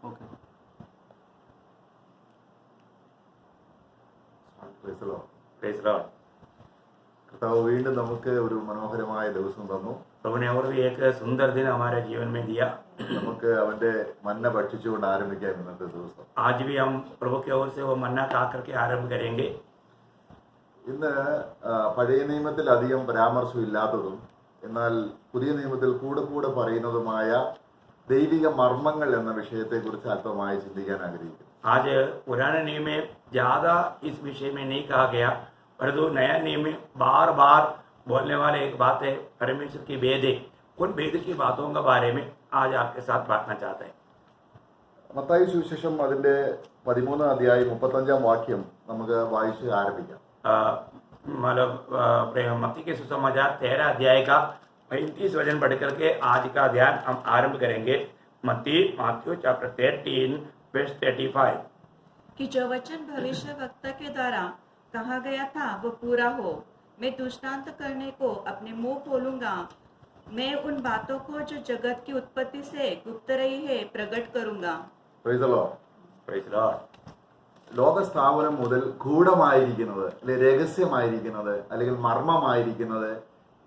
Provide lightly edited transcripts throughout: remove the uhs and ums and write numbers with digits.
Okay. കർത്താവ് വീണ്ടും നമുക്ക് ഒരു മനോഹരമായ ദിവസം തന്നു. प्रभु ने और भी एक सुंदर दिन हमारे जीवन में दिया. നമുക്ക് അവന്റെ മന്ന ഭക്ഷിച്ചുകൊണ്ട് ആരംഭിക്കാം ഇന്നത്തെ ദിവസം. आज भी हम प्रभु की ओर से वो मन्ना खा करके आरंभ करेंगे. ഇന്ന് പഴയ നിയമത്തിൽ അധികം പരാമർശം ഇല്ലാത്തതും എന്നാൽ പുതിയ നിയമത്തിൽ കൂടെ പറയുന്നതുമായ ദൈവിക മർമ്മങ്ങൾ എന്ന വിഷയത്തെക്കുറിച്ച് അല്പമായി ചിന്തിക്കാൻ ആഗ്രഹിക്കുന്നു. आज पुराने नियम में ज्यादा इस विषय में नहीं कहा गया, परंतु नया नियम में बार बार बोलने वाले एक बात है परमेश्वर की भेद है. उन भेद की बातों के बारे में आज आपके साथ बांटना चाहते हैं. മത്തായി സുവിശേഷം അതിന്റെ 13 അധ്യായം 35 വാക്യം നമുക്ക് വായിച്ച് ആരംഭിക്കാം. मतलब मत्ती के सुसमाचार 13 अध्याय का 35 वचन पढ़ करके आज का ध्यान हम आरंभ करेंगे. Matthew chapter 13 verse 35. कि जो वचन भविष्य वक्ता के द्वारा कहा गया था वो पूरा हो. मैं दृष्टांत करने को अपने मुंह खोलूंगा. मैं उन बातों को जो जगत की उत्पत्ति से गुप्त रही है प्रकट करूंगा. Praise the Lord. Praise the Lord. ലോകസ്ഥാപനം മുതൽ ഗൂഢമായിരിക്കുന്നത് അല്ലെങ്കിൽ രഹസ്യമായിരിക്കുന്നത് അല്ലെങ്കിൽ മർമ്മമായിരിക്കുന്നത്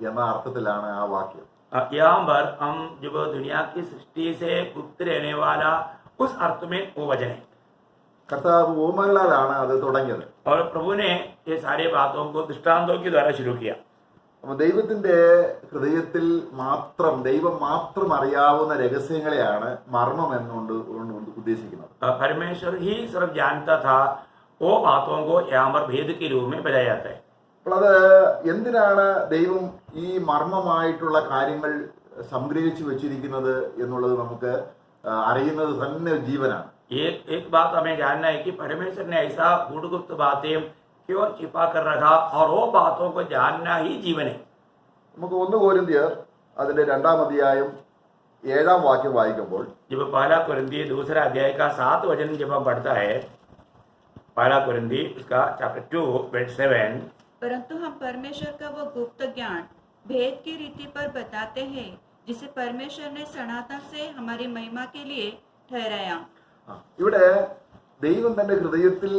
എന്ന അർത്ഥത്തിലാണ് ആ വാക്യം. यहाँ पर हम जब दुनिया की सृष्टि से गुप्त रहने वाला उस अर्थ में वो वचन है. കർത്താവ് ഓമങ്ങളാലാണ് അത് തുടങ്ങിയത്. और प्रभु ने ये सारे बातों को दृष्टांतों के द्वारा शुरू किया. അപ്പൊ ദൈവത്തിന്റെ ഹൃദയത്തിൽ മാത്രം ദൈവം മാത്രം അറിയാവുന്ന രഹസ്യങ്ങളെയാണ് മർമ്മം എന്നുകൊണ്ട് ഉദ്ദേശിക്കുന്നത്. परमेश्वर ही सिर्फ जानता था, वो बातों को यहाँ पर भेद के रूप में बताया जाता है. അപ്പോൾ അത് എന്തിനാണ് ദൈവം ഈ മർമ്മമായിട്ടുള്ള കാര്യങ്ങൾ സംഗ്രഹിച്ചു വെച്ചിരിക്കുന്നത് എന്നുള്ളത് നമുക്ക് അറിയുന്നത് തന്നെ ജീവനാണ്. एक बात हमें जानना है कि परमेश्वर ने ऐसा गुप्त बातें क्यों छिपा कर रखा, और वो बातों को जानना ही जीवन है. നമുക്ക് 1 കൊരിന്ത്യർ അതിന്റെ 2 അധ്യായം 7 വാക്യം വായിക്കുമ്പോൾ जब पहला कुरिन्थी 2 अध्याय का 7 वचन जब हम पढ़ता है, पहला कुरिन्थी उसका चैप्टर 2 वर्स 7. परंतु हम परमेश्वर का वो गुप्त ज्ञान भेद की रीति पर बताते हैं जिसे परमेश्वर ने सनातन से हमारी महिमा के लिए ठहराया. ഇവിടെ ദൈവം തന്റെ ഹൃദയത്തിൽ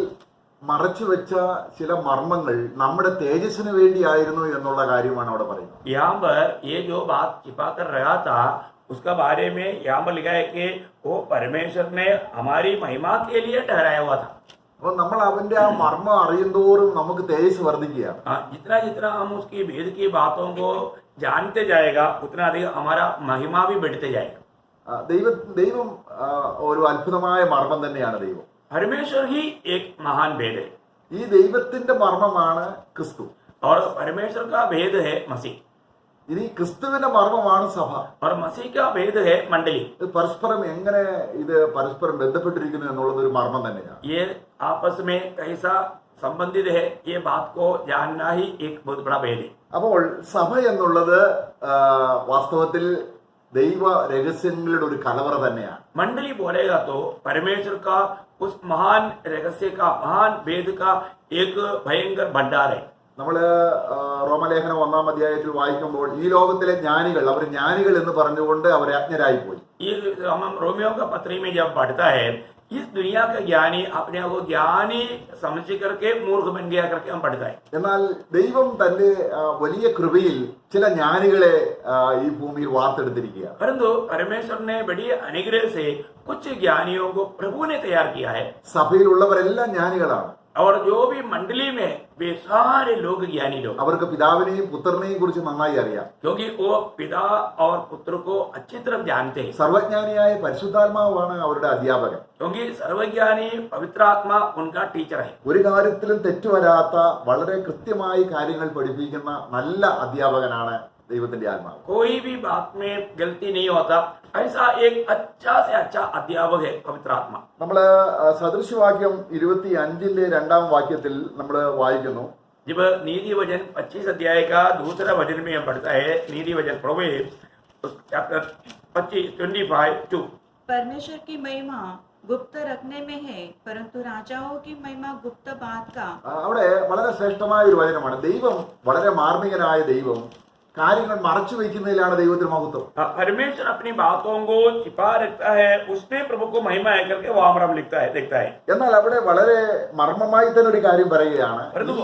മറച്ചു വെച്ച ചില മർമ്മങ്ങൾ നമ്മുടെ തേജസ്സിന് വേണ്ടിയായിരുന്നു എന്നുള്ള കാര്യമാണ് അവിടെ പറയുന്നത്. यहाँ पर ये जो बात छिपा कर रहा था उसका बारे में यहाँ पर लिखा है कि वो परमेश्वर ने हमारी महिमा के लिए ठहराया हुआ था. അപ്പൊ നമ്മൾ അവന്റെ ആ മർമ്മം അറിയുന്തോറും നമുക്ക് തേജസ് വർദ്ധിക്കുകയാണ്. जितना जितना हम उसकी भेद की बातों को जानते जाएगा उतना अधिक हमारा महिमा भी बढ़ते जाएगा. ദൈവം ഒരു അത്ഭുതമായ മർമ്മം തന്നെയാണ് ദൈവം. परमेश्वर ही एक महान भेद है. ഈ ദൈവത്തിന്റെ മർമ്മമാണ് ക്രിസ്തു. और परमेश्वर का भेद है मसीह. ഇനി ക്രിസ്തുവിന്റെ മർമ്മമാണ് സഭ. और मसीह का भेद है मंडली. പരസ്പരം എങ്ങനെ ഇത് പരസ്പരം ബന്ധപ്പെട്ടിരിക്കുന്നു എന്നുള്ളത് ഒരു മർമ്മം തന്നെയാണ്. ये आपस में कैसा संबंधित है, ये बात को जानना ही एक बहुत बड़ा भेद है. അപ്പോൾ സഭ എന്നുള്ളത് വാസ്തവത്തിൽ ദൈവ രഹസ്യങ്ങളുടെ ഒരു കലവറ തന്നെയാണ്. मंडली बोलेगा तो परमेश्वर का उस महान रहस्य का, महान भेद का एक भयंकर भंडार है. നമ്മള് റോമലേഖനം 1 അധ്യായത്തിൽ വായിക്കുമ്പോൾ ഈ ലോകത്തിലെ ജ്ഞാനികൾ അവർ ജ്ഞാനികൾ എന്ന് പറഞ്ഞുകൊണ്ട് അവർ അജ്ഞരായി പോയി. ये हम रोमियो का पत्री में जब पढ़ता है, इस दुनिया का ज्ञानी अपने आप को ज्ञानी समझ करके मूर्ख बन गया करके हम पढ़ता है. എന്നാൽ ദൈവം തന്റെ വലിയ കൃപയിൽ ചില ജ്ഞാനികളെ ഈ ഭൂമിയിൽ വാർത്തെടുത്തിരിക്കുക. परंतु परमेश्वर ने बड़ी अनुग्रह से कुछ ज्ञानियों को प्रभु ने तैयार किया है. സഭയിലുള്ളവരെല്ലാം ജ്ഞാനികളാണ്. और जो भी मंडली में वे सारे लोग ज्ञानी लोग, അവർക്ക് പിതാവിനെയും പുത്രനെയും കുറിച്ച് നന്നായി അറിയാം. क्योंकि वो पिता और पुत्र को अच्छी तरह जानते हैं. സർവജ്ഞാനിയായ പരിശുദ്ധാത്മാവാണ് അവരുടെ അധ്യാപകൻ. क्योंकि सर्वज्ञानी पवित्र आत्मा उनका टीचर है. ഒരു കാര്യത്തിലും തെറ്റുവരാത്ത വളരെ കൃത്യമായി കാര്യങ്ങൾ പഠിപ്പിക്കുന്ന നല്ല അധ്യാപകനാണ് ദൈവത്തിന്റെ ആത്മാവ്. कोई भी बात में गलती नहीं होता, ऐसा एक अच्छा से अच्छा अध्यापक है पवित्र आत्मा. നമ്മള് സദൃശവാക്യം 25ന്റെ 2 വാക്യത്തിൽ നമ്മൾ വായിക്കുന്നു. जब नीति वचन 25 अध्याय का 2 वचन में हम पढ़ता है, नीति वचन प्रोवेब्स चैप्टर 25:25. परमेश्वर की महिमा गुप्त रखने में है, परंतु राजाओं की महिमा गुप्त बात का. അവിടെ വളരെ ശ്രേഷ്ഠമായ ഒരു വചനമാണ്. ദൈവം വളരെ മാർമികനായ ദൈവം കാര്യങ്ങൾ മറച്ചു വയ്ക്കുന്നതിലാണ് ദൈവത്തിന് മഹത്വം. परमेश्वर अपनी बातों को छिपा रखता है, उसमें प्रभु को महिमा है करके वहां पर हम देखता है. എന്നാൽ അവിടെ വളരെ മർമ്മമായി തന്നെ ഒരു കാര്യം പറയുകയാണ്. परंतु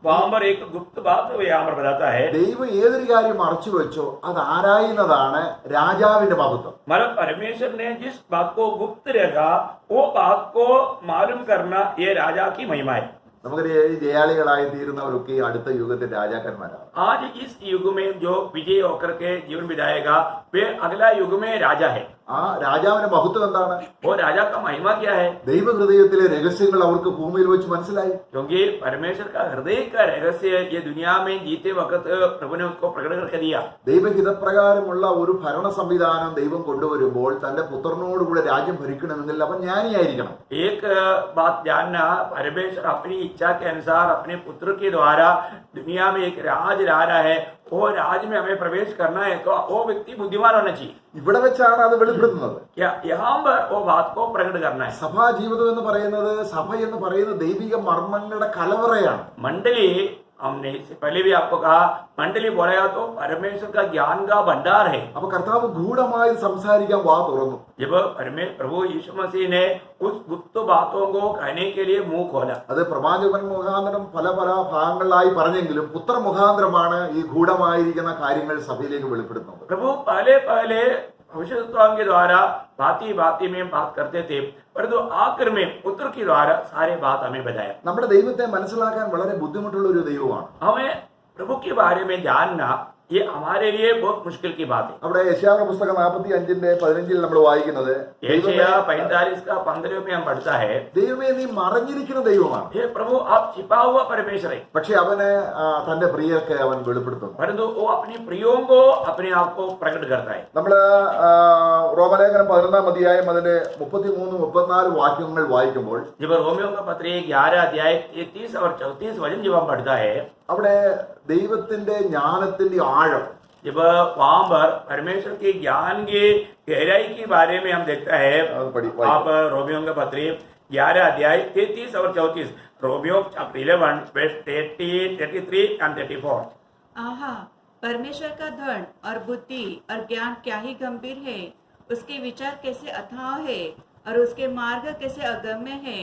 वहां पर एक गुप्त बात यहाँ पर बताता है, ദൈവം ഏതൊരു കാര്യം മറച്ചു വെച്ചോ അത് ആരായുന്നതാണ് രാജാവിന്റെ മഹത്വം. मतलब परमेश्वर ने जिस बात को गुप्त रखा वो बात को मालूम करना ये राजा की महिमा है. നമുക്കറിയാം ഈ ജയാളികളായി തീരുന്നവരൊക്കെ ഈ അടുത്ത യുഗത്തിൽ രാജാക്കന്മാരാണ്. आज इस युग में जो विजय होकर के जीवन बिताएगा वे अगला युग में राजा है. ആ രാജാവിന്റെ മഹത്വം എന്താണ്? वो राजा का महिमा क्या है? ദൈവഹൃദയത്തിലെ രഹസ്യങ്ങൾ അവർക്ക് ഭൂമിയിൽ വെച്ച് മനസ്സിലായി. क्योंकि परमेश्वर का हृदय का रहस्य ये दुनिया में जीते वक्त प्रभु ने उसको प्रकट करके दिया. ദൈവഹിതപ്രകാരമുള്ള ഒരു ഭരണ സംവിധാനം ദൈവം കൊണ്ടുവരുമ്പോൾ തന്റെ പുത്രനോടുകൂടെ രാജ്യം ഭരിക്കണമെങ്കിൽ അവൻ ജ്ഞാനിയായിരിക്കണം. एक बात जानना, परमेश्वर अपनी इच्छा के अनुसार अपने पुत्र के द्वारा दुनिया में एक राज ला रहा है, वो राज में हमें प्रवेश करना है तो वो व्यक्ति बुद्धिमान होना चाहिए. ഇവിടെ വെച്ചാണ് അത് വെളിപ്പെടുത്തുന്നത്. क्या यहाँ पर वो बात को प्रकट करना है. സഭാ ജീവിതം എന്ന് പറയുന്നത്, സഭ എന്ന് പറയുന്നത് ദൈവിക മർമ്മങ്ങളുടെ കലവറയാണ്. मंडली, हमने इससे पहले भी आपको कहा, मंडली बोला तो परमेश्वर का ज्ञान का भंडार है. അപ്പൊ കർത്താവ് ഗൂഢമായി സംസാരിക്കാൻ വാ തുറന്നു. जब प्रभु यीशु मसीह ने उस गुप्त बातों को कहने के लिए मुंह खोला, അത് പ്രവാചകൻ മുഖാന്തരം പല പല ഭാഗങ്ങളിലായി പറഞ്ഞെങ്കിലും പുത്ര മുഖാന്തരമാണ് ഈ ഗൂഢമായിരിക്കുന്ന കാര്യങ്ങൾ സഭയിലേക്ക് വെളിപ്പെടുത്തുന്നത്. प्रभु पहले भविष्यवाणी के द्वारा बाती में बात करते थे, परंतु आखिर में पुत्र के द्वारा सारे बात हमें बताया. നമ്മുടെ ദൈവത്തെ മനസ്സിലാക്കാൻ വളരെ ബുദ്ധിമുട്ടുള്ള ഒരു ദൈവമാണ്. हमें प्रभु के बारे में जानना ये हमारे लिए बहुत मुश्किल की बात है. അവിടെ യശയ്യാവിന്റെ പുസ്തകം 45:15 നമ്മൾ വായിക്കുന്നത്, यशायाह 45 का 15 में हम पढ़ता है, ദൈവമേ നീ മറഞ്ഞിരിക്കുന്ന ദൈവമാണ്, हे प्रभु आप छिपा हुआ परमेश्वर है, പക്ഷെ അവന് തന്റെ പ്രിയർക്ക് അവൻ വെളിപ്പെടുത്തുന്നു. परंतु वो अपनी प्रियों को अपने आप को प्रकट करता है. നമ്മള് റോമലേഖനം 11 അധ്യായം അതിന്റെ 33-34 വാക്യങ്ങൾ വായിക്കുമ്പോൾ जब रोमियो का पत्र 11 अध्याय 33 और 34 वचन जब हम पढ़ता है, അവിടെ ദൈവത്തിന്റെ ജ്ഞാനത്തിന്റെ ആഴം, जब वहां पर परमेश्वर के ज्ञान की गहराई के बारे में हम देखता है. അത് आप रोमियो का पत्र 11 अध्याय 33 और 34, रोमियो चैप्टर 11 verse 30, 33 and 34. आहा, परमेश्वर का धन और बुद्धि और ज्ञान क्या ही गंभीर है, उसके विचार कैसे अथाह है और उसके मार्ग कैसे अगम्य है.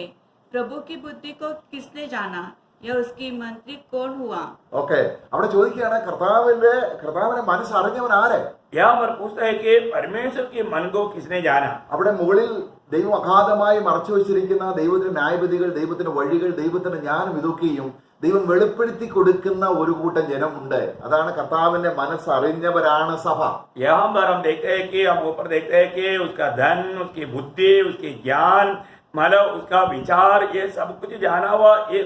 प्रभु की बुद्धि को किसने जाना या उसकी मंत्री कौन हुआ. ഓക്കെ, അവിടെ ചോദിക്കുകയാണ് കർത്താവിനെ മനസ്സറിഞ്ഞവൻ ആരെ? यहाँ पर पूछता है कि परमेश्वर के मन को किसने जाना. അവിടെ മുകളിൽ ദൈവം അഗാധമായി മറച്ചു വെച്ചിരിക്കുന്ന ദൈവത്തിന്റെ ന്യായവിധികൾ, ദൈവത്തിന്റെ വഴികൾ, ദൈവത്തിന്റെ ജ്ഞാനം, ഇതൊക്കെയും ദൈവം വെളിപ്പെടുത്തി കൊടുക്കുന്ന ഒരു കൂട്ടം ജനമുണ്ട്. അതാണ് കർത്താവിന്റെ മനസ്സറിഞ്ഞവരാണ് സഭ. यहाँ पर हम देखते हैं कि हम ऊपर देखते हैं कि उसका धन, उसकी बुद्धि, उसके ज्ञान, मतलब उसका विचार, ये सब कुछ जाना हुआ ये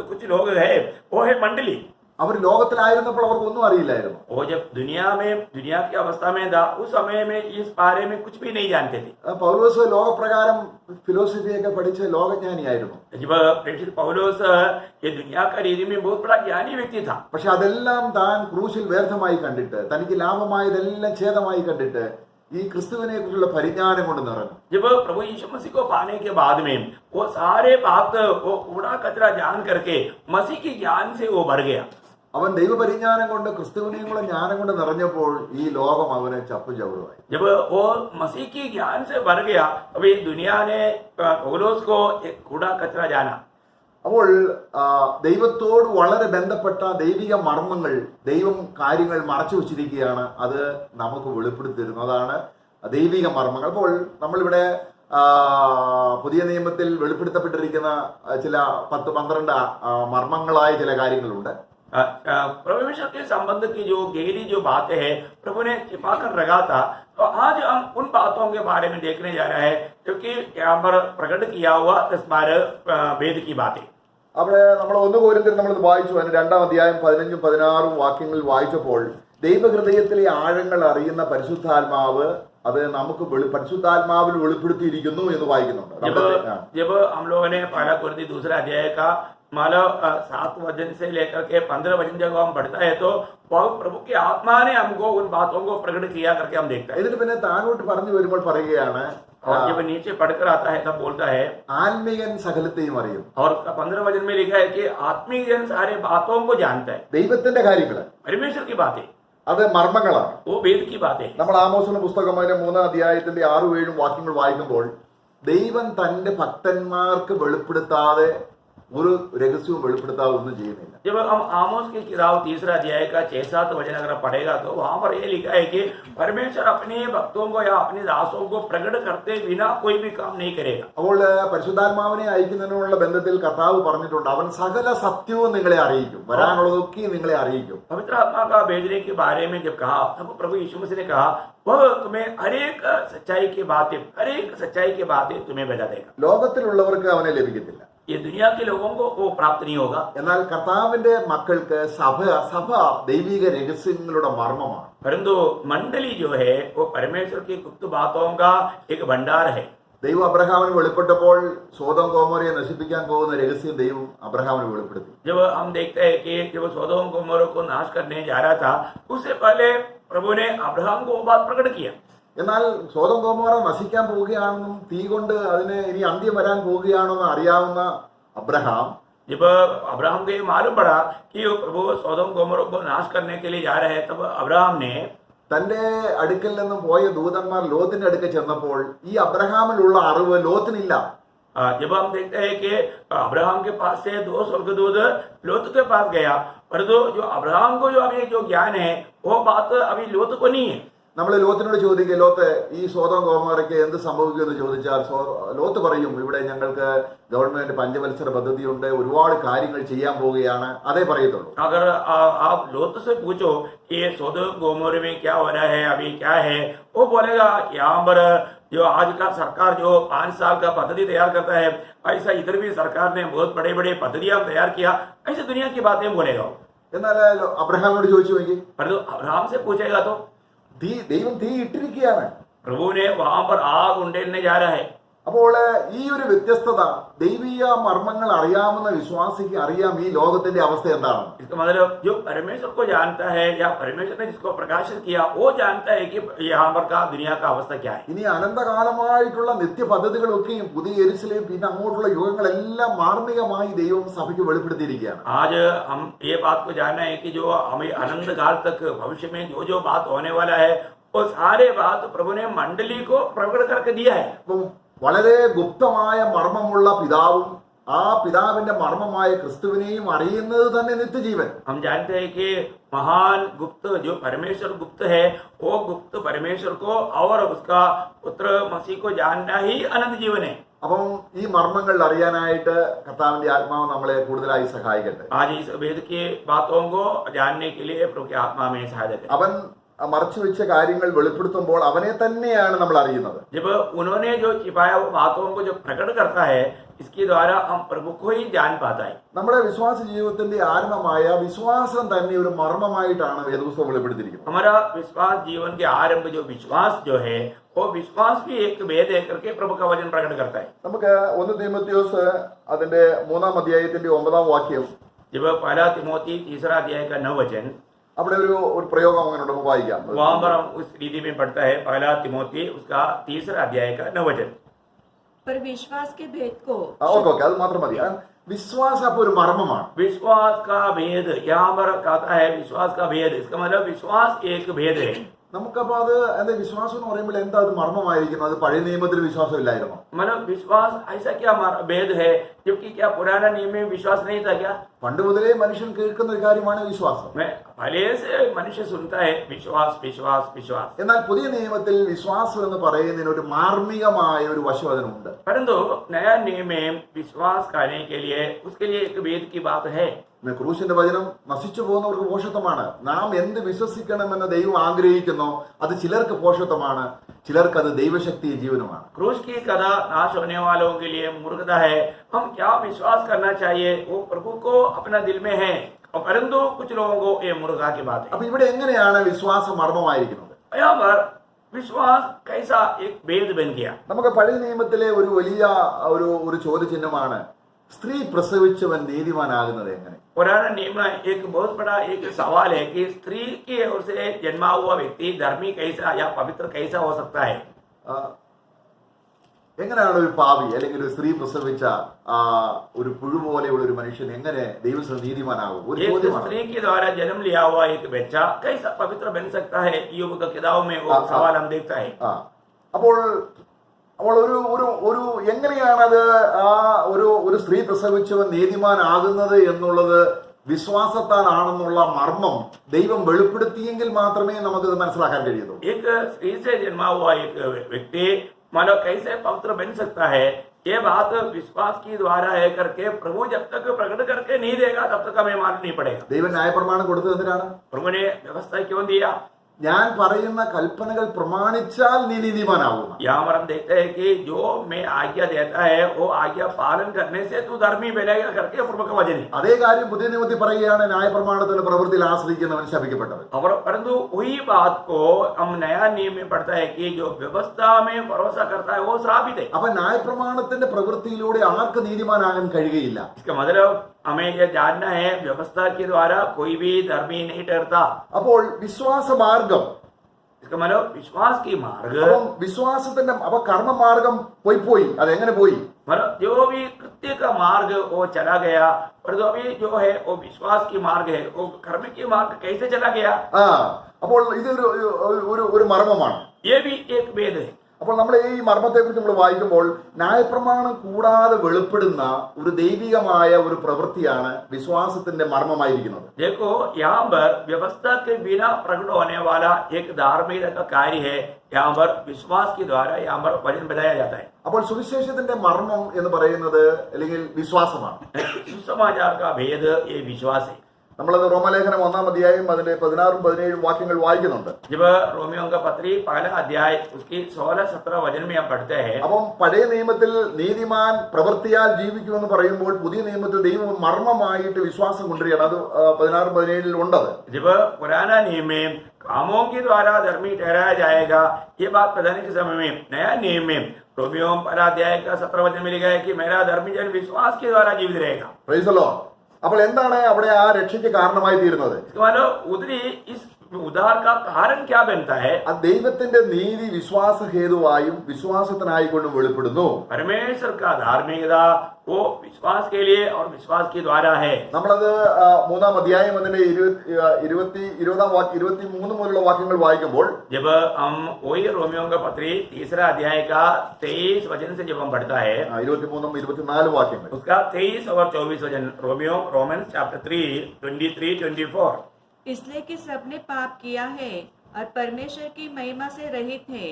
कुछ लोग है, वो है मंडली. അവർ ലോകത്തിലായിരുന്നപ്പോൾ അവർക്കൊന്നും അറിയില്ലായിരുന്നു. वो जब दुनिया की अवस्था में था, उस समय में इस बारे में कुछ भी नहीं जानते थे. പൗലോസ് ലോകപ്രകാരം ഫിലോസഫിയൊക്കെ പഠിച്ച ലോകജ്ഞാനിയായിരുന്നു. जब प्रेषित पौलुस ये दुनिया का रीति में बहुत बड़ा ज्ञानी व्यक्ति था, പക്ഷെ അതെല്ലാം താൻ ക്രൂശിൽ വ്യർത്ഥമായി കണ്ടിട്ട്, തനിക്ക് ലാഭമായതെല്ലാം ഛേദമായി കണ്ടിട്ട് ഈ ക്രിസ്തുവിനെ കുറിച്ചുള്ള പരിജ്ഞാനം കൊണ്ട് നിറഞ്ഞു. जब प्रभु यीशु मसीह को पाने के बाद में वो सारे बात वो कूड़ा कचरा जान करके मसीह के ज्ञान से वो भर गया. അവൻ ദൈവപരിജ്ഞാനം കൊണ്ട് ക്രിസ്തുവിനെയും കൂടെ ജ്ഞാനം കൊണ്ട് നിറഞ്ഞപ്പോൾ ഈ ലോകം അവനെ ചപ്പുചവറുമായി. जब वो मसीह के ज्ञान से भर गया तब ये दुनिया ने पौलुस को एक कूड़ा कचरा जाना. അപ്പോൾ ദൈവത്തോട് വളരെ ബന്ധപ്പെട്ട ദൈവിക മർമ്മങ്ങൾ, ദൈവം കാര്യങ്ങൾ മറച്ചു വെച്ചിരിക്കുകയാണ്. അത് നമുക്ക് വെളിപ്പെടുത്തി തരുന്നതാണ് ദൈവിക മർമ്മങ്ങൾ. അപ്പോൾ നമ്മളിവിടെ പുതിയ നിയമത്തിൽ വെളിപ്പെടുത്തപ്പെട്ടിരിക്കുന്ന ചില 10-12 മർമ്മങ്ങളായ ചില കാര്യങ്ങളുണ്ട്. परमेश्वर के संबंध की जो गहरी जो बातें हैं प्रभु ने छिपा कर रखा था, तो आज हम उन बातों के बारे में देखने जा रहे हैं, क्योंकि यहाँ पर प्रकट किया हुआ 10-12 वेद की बातें. അവിടെ നമ്മൾ 1 കൊരിന്ത്യർ നമ്മൾ വായിച്ചു, അതിന് 2-ാം അധ്യായം 15-16 വാക്യങ്ങളിൽ വായിച്ചപ്പോൾ ദൈവഹൃദയത്തിലെ ആഴങ്ങൾ അറിയുന്ന പരിശുദ്ധാത്മാവ് അത് നമുക്ക് പരിശുദ്ധാത്മാവിൽ വെളിപ്പെടുത്തിയിരിക്കുന്നു എന്ന് വായിക്കുന്നുണ്ട്. जब हम लोगों ने पहला कोरिन्थी 2 अध्याय का मतलब 7 वचन से लेकर के 15 वचन जब हम पढ़ता है तो प्रभु की आत्मा ने हमको उन बातों को प्रकट किया करके हम देखते हैं. ഇതിന് പിന്നെ താഴോട്ട് പറഞ്ഞു വരുമ്പോൾ പറയുകയാണ്, और जब नीचे पढ़कर आता है तब बोलता है ആത്മീയൻ സകലത്തെയും അറിയും. और 15 वचन में लिखा है कि आत्मिक जन सारे बातों को जानता है. ദൈവത്തിന്റെ കാര്യങ്ങള്, परमेश्वर की बातें, അത് മർമ്മങ്ങളാണ്. वो वेद की बात है. നമ്മൾ ആമോസിന്റെ പുസ്തകം അതിന്റെ 3-ാം അധ്യായത്തിന്റെ 6-7 വാക്യങ്ങൾ വായിക്കുമ്പോൾ ദൈവം തന്റെ ഭക്തന്മാർക്ക് വെളിപ്പെടുത്താതെ ഒരു രഹസ്യവും വെളിപ്പെടുത്താതെ ഒന്നും ചെയ്യുന്നില്ല. जब हम आमोस की किताब 3रा अध्याय का 6-7 वचन अगर पढ़ेगा तो वहां पर यह लिखा है कि परमेश्वर अपने भक्तों को या अपने दासों को प्रकट करते बिना कोई भी काम नहीं करेगा. അപ്പോൾ പരിശുദ്ധാത്മാവിനെ അയക്കുന്നതിനുള്ള ബന്ധത്തിൽ കർത്താവ് പറഞ്ഞിട്ടുണ്ട്, അവൻ സകല സത്യവും നിങ്ങളെ അറിയിക്കും, വരാനുള്ളതൊക്കെ നിങ്ങളെ അറിയിക്കും. पवित्र आत्मा का भेजने के बारे में जब कहा तब प्रभु यीशु मसीह ने कहा वह तुम्हें हरेक सच्चाई की बातें तुम्हें बता देगा. ലോകത്തിലുള്ളവർക്ക് അവനെ ലഭിക്കത്തില്ല. ये दुनिया के लोगों को वो प्राप्त नहीं होगा. എന്നാൽ കർത്താവിന്റെ മക്കൾക്ക് സഭ ദൈവിക രഹസ്യങ്ങളുടെ മർമ്മമാണ്. परंतु मंडली जो है वो परमेश्वर की गुप्त बातों का एक भंडार है. ദൈവം അബ്രഹാമിന് വെളിപ്പെട്ടപ്പോൾ സോദോം ഗോമോരയെ നശിപ്പിക്കാൻ പോകുന്ന രഹസ്യം ദൈവം അബ്രഹാമിന് വെളിപ്പെടുത്തി. जब हम देखते हैं कि जब सोदोम गोमोरा को नाश करने जा रहा था उससे पहले प्रभु ने अब्राहम को वो बात प्रकट किया. എന്നാൽ സോദോം ഗോമോറ നശിക്കാൻ പോവുകയാണെന്നും തീ കൊണ്ട് അതിന് ഇനി അന്ത്യം വരാൻ പോവുകയാണെന്ന് അറിയാവുന്ന അബ്രഹാം जब अब्राहम को ये मालूम पड़ा कि प्रभु सोदोम गोमोरा को नाश करने के लिए जा रहे हैं तब अब्राहम ने തന്റെ അടുക്കൽ നിന്നും പോയ ദൂതന്മാർ ലോത്തിന്റെ അടുക്കൽ ചെന്നപ്പോൾ ഈ അബ്രഹാമിലുള്ള അറിവ് ലോത്തിനില്ല. जब हम देखते हैं कि अब्राहम के पास से 2 स्वर्गदूत लोत के पास गया परंतु जो अब्राहम को जो अभी जो ज्ञान है वो बात अभी लोत को नहीं है. നമ്മൾ ലോത്തിനോട് ചോദിക്കുക, ലോത്ത് ഈ സോദോം ഗോമോറയ്ക്ക് എന്ത് സംഭവിക്കുമെന്ന് ചോദിച്ചാൽ ലോത്ത് പറയും, ഇവിടെ ഞങ്ങൾക്ക് ഗവൺമെന്റ് പഞ്ചവത്സര പദ്ധതിയുണ്ട്, ഒരുപാട് കാര്യങ്ങൾ ചെയ്യാൻ പോവുകയാണ്, അതേ പറയത്തുള്ളൂ. अगर आप लोत से पूछो कि सोदोम गोमोरे में क्या हो रहा है अभी क्या है, वो बोलेगा यहाँ पर जो आज का सरकार जो 5 साल का पद्धति तैयार करता है ऐसा इधर भी सरकार ने बहुत बड़े बड़े पद्धतियां तैयार किया, ऐसे दुनिया की बातें बोलेगा. എന്നാൽ അബ്രഹാമിനോട് ചോദിച്ചു നോക്കി, परंतु अब्राहम से पूछेगा तो ദൈവം തീ ഇട്ടിരിക്കുകയാണ്, प्रभु ने वहां पर आग उंडेलने जा रहा है. അപ്പോൾ ഈ ഒരു വ്യത്യസ്തത ദൈവീയ മർമ്മങ്ങൾ അറിയാവുന്ന വിശ്വാസിക്ക് അറിയാം ഈ ലോകത്തിന്റെ അവസ്ഥ എന്താണ്. इसका मतलब जो परमेश्वर को जानता है या परमेश्वर ने जिसको प्रकाशित किया वो जानता है कि यहाँ पर का दुनिया का अवस्था क्या है. ഇനി അനന്തകാലമായിട്ടുള്ള നിത്യ പദ്ധതികളൊക്കെയും പുതിയ യെരുശലേം പിന്നെ അങ്ങോട്ടുള്ള യുഗങ്ങളെല്ലാം മാർമികമായി ദൈവം സഭയ്ക്ക് വെളിപ്പെടുത്തിയിരിക്കുകയാണ്. आज हम ये बात को जानना है कि जो हमें अनंत काल तक भविष्य में जो बात होने वाला है वो सारे बात प्रभु ने मंडली को प्रकट करके दिया है. അപ്പം വളരെ ഗുപ്തമായ മർമ്മമുള്ള പിതാവും ആ പിതാവിന്റെ മർമ്മമായ ക്രിസ്തുവിനെയും അറിയുന്നത് തന്നെ നിത്യജീവൻ. हम जानते हैं कि महान गुप्त जो परमेश्वर गुप्त है वो गुप्त परमेश्वर को और उसका पुत्र मसीह को जानना ही अनंत जीवन है. അപ്പം ഈ മർമ്മങ്ങൾ അറിയാനായിട്ട് കർത്താവിന്റെ ആത്മാവ് നമ്മളെ കൂടുതലായി സഹായിക്കട്ടെ. आज इस वेद की बातों को जानने के लिए प्रभु की आत्मा में सहायता करें. അവൻ മറച്ചു വെച്ച കാര്യങ്ങൾ വെളിപ്പെടുത്തുമ്പോൾ അവനെ തന്നെയാണ് നമ്മൾ അറിയുന്നത്. जब उन्होंने जो छिपाया वो बातों को जो प्रकट करता है इसके द्वारा हम प्रभु को ही जान पाता है. നമ്മുടെ വിശ്വാസ ജീവിതത്തിന്റെ ആരംഭമായ വിശ്വാസം തന്നെ ഒരു മർമ്മമായിട്ടാണ് വേദപുസ്തകം വെളിപ്പെടുത്തിയിരിക്കുന്നത്. हमारा विश्वास जीवन के आरंभ जो विश्वास जो है वो विश्वास भी एक वेद है करके प्रभु का वचन प्रकट करता है. നമുക്ക് 1 തീമോഥെയോസ് അതിന്റെ 3-ാം അധ്യായത്തിന്റെ 9-ാം വാക്യം, जब पहला तिमोथी 3रा अध्याय का 9 वचन അവിടെ ഒരു പ്രയോഗം അങ്ങനെ ഉണ്ട്, നമുക്ക് വായിക്കാം. वहां पर हम उस रीति में पढ़ता है पहला तिमोथी उसका 3रा अध्याय का 9 वचन. पर विश्वास के भेद को ഓക്കെ അത് മാത്രം മതി. വിശ്വാസം അപ്പൊ ഒരു മർമ്മമാണ്. विश्वास का भेद यहाँ पर कहता है विश्वास का भेद, इसका मतलब विश्वास एक भेद है. നമുക്കപ്പോ അത് എന്താ വിശ്വാസം എന്ന് പറയുമ്പോൾ എന്താ അത് മർമ്മമായിരിക്കുന്നു? അത് പഴയ നിയമത്തിൽ വിശ്വാസം ഇല്ലായിരുന്നു. मतलब विश्वास ऐसा क्या भेद है जबकि क्या पुराना नियम में विश्वास नहीं था क्या? പണ്ട് മുതലേ മനുഷ്യൻ കേൾക്കുന്ന ഒരു കാര്യമാണ് വിശ്വാസം. मैं पहले से मनुष्य सुनता है विश्वास विश्वास विश्वास. എന്നാൽ പുതിയ നിയമത്തിൽ വിശ്വാസം എന്ന് പറയുന്നതിന് ഒരു മാർമികമായ ഒരു വശം അതിനുണ്ട്. परंतु नया नियम में विश्वास करने के लिए उसके लिए एक वेद की बात है. ക്രൂശിന്റെ വചനം നശിച്ചു പോകുന്നവർക്ക് പോഷത്വമാണ്. നാം എന്ത് വിശ്വസിക്കണമെന്ന് ദൈവം ആഗ്രഹിക്കുന്നോ അത് ചിലർക്ക് പോഷത്വമാണ്, ചിലർക്ക് അത് ദൈവശക്തി ജീവനുമാണ്. क्रूस की कथा नाश होने वालों के लिए मूर्खता है. हम क्या विश्वास करना चाहिए वो प्रभु को अपना दिल में है, परंतु कुछ लोगों को ये मूर्खता की बात है. അപ്പൊ ഇവിടെ എങ്ങനെയാണ് വിശ്വാസം മർമ്മമായിരിക്കുന്നത്? यहाँ पर विश्वास कैसा एक भेद बन गया. നമുക്ക് പഴയ നിയമത്തിലെ ഒരു വലിയ ഒരു ചോദ്യചിഹ്നമാണ്, സ്ത്രീ പ്രസവിച്ചവൻ നീതിമാനാകുന്നത് എങ്ങനെ? पुराना नियम में एक बहुत बड़ा एक सवाल है कि स्त्री की ओर से जन्मा हुआ व्यक्ति धर्मी कैसा या पवित्र कैसा हो सकता है. എങ്ങനെയാണ് ഒരു പാവി അല്ലെങ്കിൽ ഒരു സ്ത്രീ പ്രസവിച്ച ആ ഒരു പുഴു പോലെയുള്ള ഒരു മനുഷ്യൻ എങ്ങനെ ദൈവത്തിന് നീതിമാനാകും? ഒരു एक ചോദ്യമാണ്. स्त्री के द्वारा जन्म लिया हुआ एक बच्चा कैसा पवित्र बन सकता है? योग की किताबों में वो सवाल हम देखता है। ആ അപ്പോൾ അപ്പോൾ ഒരു ഒരു ഒരു എങ്ങനെയാണത് ആ ഒരു സ്ത്രീ പ്രസവിച്ചവൻ നീതിമാനാകുന്നത് എന്നുള്ളത് വിശ്വാസത്താലാണെന്നുള്ള മർമ്മം ദൈവം വെളിപ്പെടുത്തിയെങ്കിൽ മാത്രമേ നമുക്കത് മനസ്സിലാക്കാൻ കഴിയുള്ളൂ. एक स्त्री से जन्मा हुआ एक व्यक्ति मानो कैसे पवित्र बन सकता है, ये बात विश्वास की द्वारा है करके प्रभु जब तक प्रकट करके नहीं देगा तब तक हमें मालूम नहीं पड़ेगा। ദൈവം ന്യായപ്രമാണം കൊടുത്തത് എന്തിനാണ്? प्रभु ने व्यवस्था क्यों दिया? ഞാൻ പറയുന്ന കൽപ്പനകൾ പ്രമാണിച്ചാൽ നീ നീതിമാനാകും. यहाँ पर हम देखते हैं कि जो मैं आज्ञा देता है वो आज्ञा पालन करने से तू धर्मी बनेगा करके प्रभु का वचन है। അതേ കാര്യം പുതിയ നിയമത്തിൽ പറയുകയാണ്, ന്യായപ്രമാണത്തിന്റെ പ്രവൃത്തിയിൽ ആശ്രയിക്കുന്നവൻ ശപിക്കപ്പെട്ടവൻ. और परंतु वही बात को हम नया नियम में पढ़ता है कि जो व्यवस्था में भरोसा करता है वो श्रापित है। അപ്പൊ ന്യായപ്രമാണത്തിന്റെ പ്രവൃത്തിയിലൂടെ ആർക്ക് നീതിമാനാകാൻ കഴിയുകയില്ല. इसका मतलब हमें यह जानना है व्यवस्था के द्वारा कोई भी धर्मी नहीं ठहरता। അപ്പോൾ വിശ്വാസ മാർഗം, इसका मतलब विश्वास की मार्ग, അപ്പം വിശ്വാസത്തിന്റെ അപ്പൊ കർമ്മമാർഗം പോയി അതെങ്ങനെ പോയി? मतलब जो भी कृत्य का मार्ग वो चला गया, और जो भी जो है वो विश्वास की मार्ग है, वो कर्म की मार्ग कैसे चला गया? ആ അപ്പോൾ ഇതൊരു ഒരു ഒരു മർമ്മമാണ്. ये भी एक भेद है। അപ്പോൾ നമ്മൾ ഈ മർമ്മത്തെ കുറിച്ച് നമ്മൾ വായിക്കുമ്പോൾ ന്യായപ്രമാണം കൂടാതെ വെളിപ്പെടുന്ന ഒരു ദൈവികമായ ഒരു പ്രവൃത്തിയാണ് വിശ്വാസത്തിന്റെ മർമ്മമായിരിക്കുന്നത്. देखो यहाँ पर व्यवस्था के बिना प्रकट होने वाला एक धार्मिकता का कार्य है, यहाँ पर विश्वास के द्वारा यहाँ पर वचन बताया जाता है। അപ്പോൾ സുവിശേഷത്തിന്റെ മർമ്മം എന്ന് പറയുന്നത് അല്ലെങ്കിൽ വിശ്വാസമാണ്. सुसमाचार का भेद ये विश्वास है। നമ്മളത് റോമലേഖനം 1-ാം അധ്യായം അതിന്റെ 16-17 വാക്യങ്ങൾ വായിക്കുന്നുണ്ട്. जब रोमियों का पत्री पहला अध्याय उसकी 16-17 वचन में हम पढ़ते हैं, അപ്പം പഴയ നിയമത്തിൽ നീതിമാൻ പ്രവൃത്തിയാൽ ജീവിക്കുമെന്ന് പറയുമ്പോൾ പുതിയ നിയമത്തിൽ ദൈവം മർമ്മമായിട്ട് വിശ്വാസം കൊണ്ടുവരികയാണ്. അത് 16-17 ഉണ്ടത്. जब पुराना नियम में कामों के द्वारा धर्मी ठहराया जाएगा, ये बात बताने के समय में नया नियम में रोमियो पहला अध्याय का 17 वचन में लिखा है कि मेरा धर्मी जन विश्वास के द्वारा जीवित रहेगा। Price the Lord. അപ്പോൾ എന്താണ് അവിടെ ആ രക്ഷയ്ക്ക് കാരണമായി തീരുന്നത്? इसका मतलब उधरी इस उद्धार का कारण क्या बनता है? ആ ദൈവത്തിന്റെ നീതി വിശ്വാസ ഹേതുവായും വിശ്വാസത്തിനായിക്കൊണ്ടും വെളിപ്പെടുന്നു. परमेश्वर का धार्मिकता वो विश्वास के लिए और विश्वास के द्वारा है। നമ്മളത് 3-ാം അധ്യായം അതിന്റെ 20-ാം വാക്യം 23 മുതലുള്ള വാക്യങ്ങൾ വായിക്കുമ്പോൾ जब हम वही रोमियो का पत्री 3रा अध्याय का 23 वचन से जब हम पढ़ता है, 23-ഉം 24 വാക്യങ്ങൾ, उसका 23 और 24 वचन रोमियो रोमन्स चैप्टर 3 23-24, इसलिए कि सबने पाप किया है और परमेश्वर की महिमा से रहित है,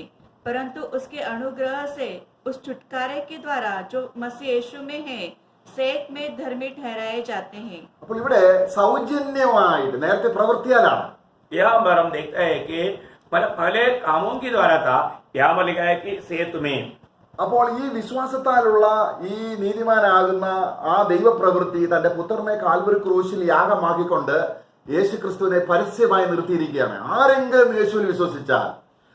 परंतु उसके अनुग्रह से उस छुटकारे के द्वारा जो मसीह यीशु में है सेक में धर्मी ठहराए जाते हैं। അപ്പോൾ ഇവിടെ സൗജന്യമായിട്ട്, നേരത്തെ പ്രവൃത്തിയാലാണ്. यहाँ पर हम देखते हैं कि मतलब पहले कामों के द्वारा था, यहाँ पर लिखा है कि सेतु में। അപ്പോൾ ഈ വിശ്വാസത്താലുള്ള ഈ നീതിമാനാകുന്ന ആ ദൈവപ്രവൃത്തി തന്റെ പുത്രനെ കാൽവരി ക്രൂശിൽ യാഗമാക്കിക്കൊണ്ട് യേശു ക്രിസ്തുവിനെ പരസ്യമായി നിർത്തിയിരിക്കുകയാണ്. ആരെങ്കിലും യേശുവിൽ വിശ്വസിച്ചാൽ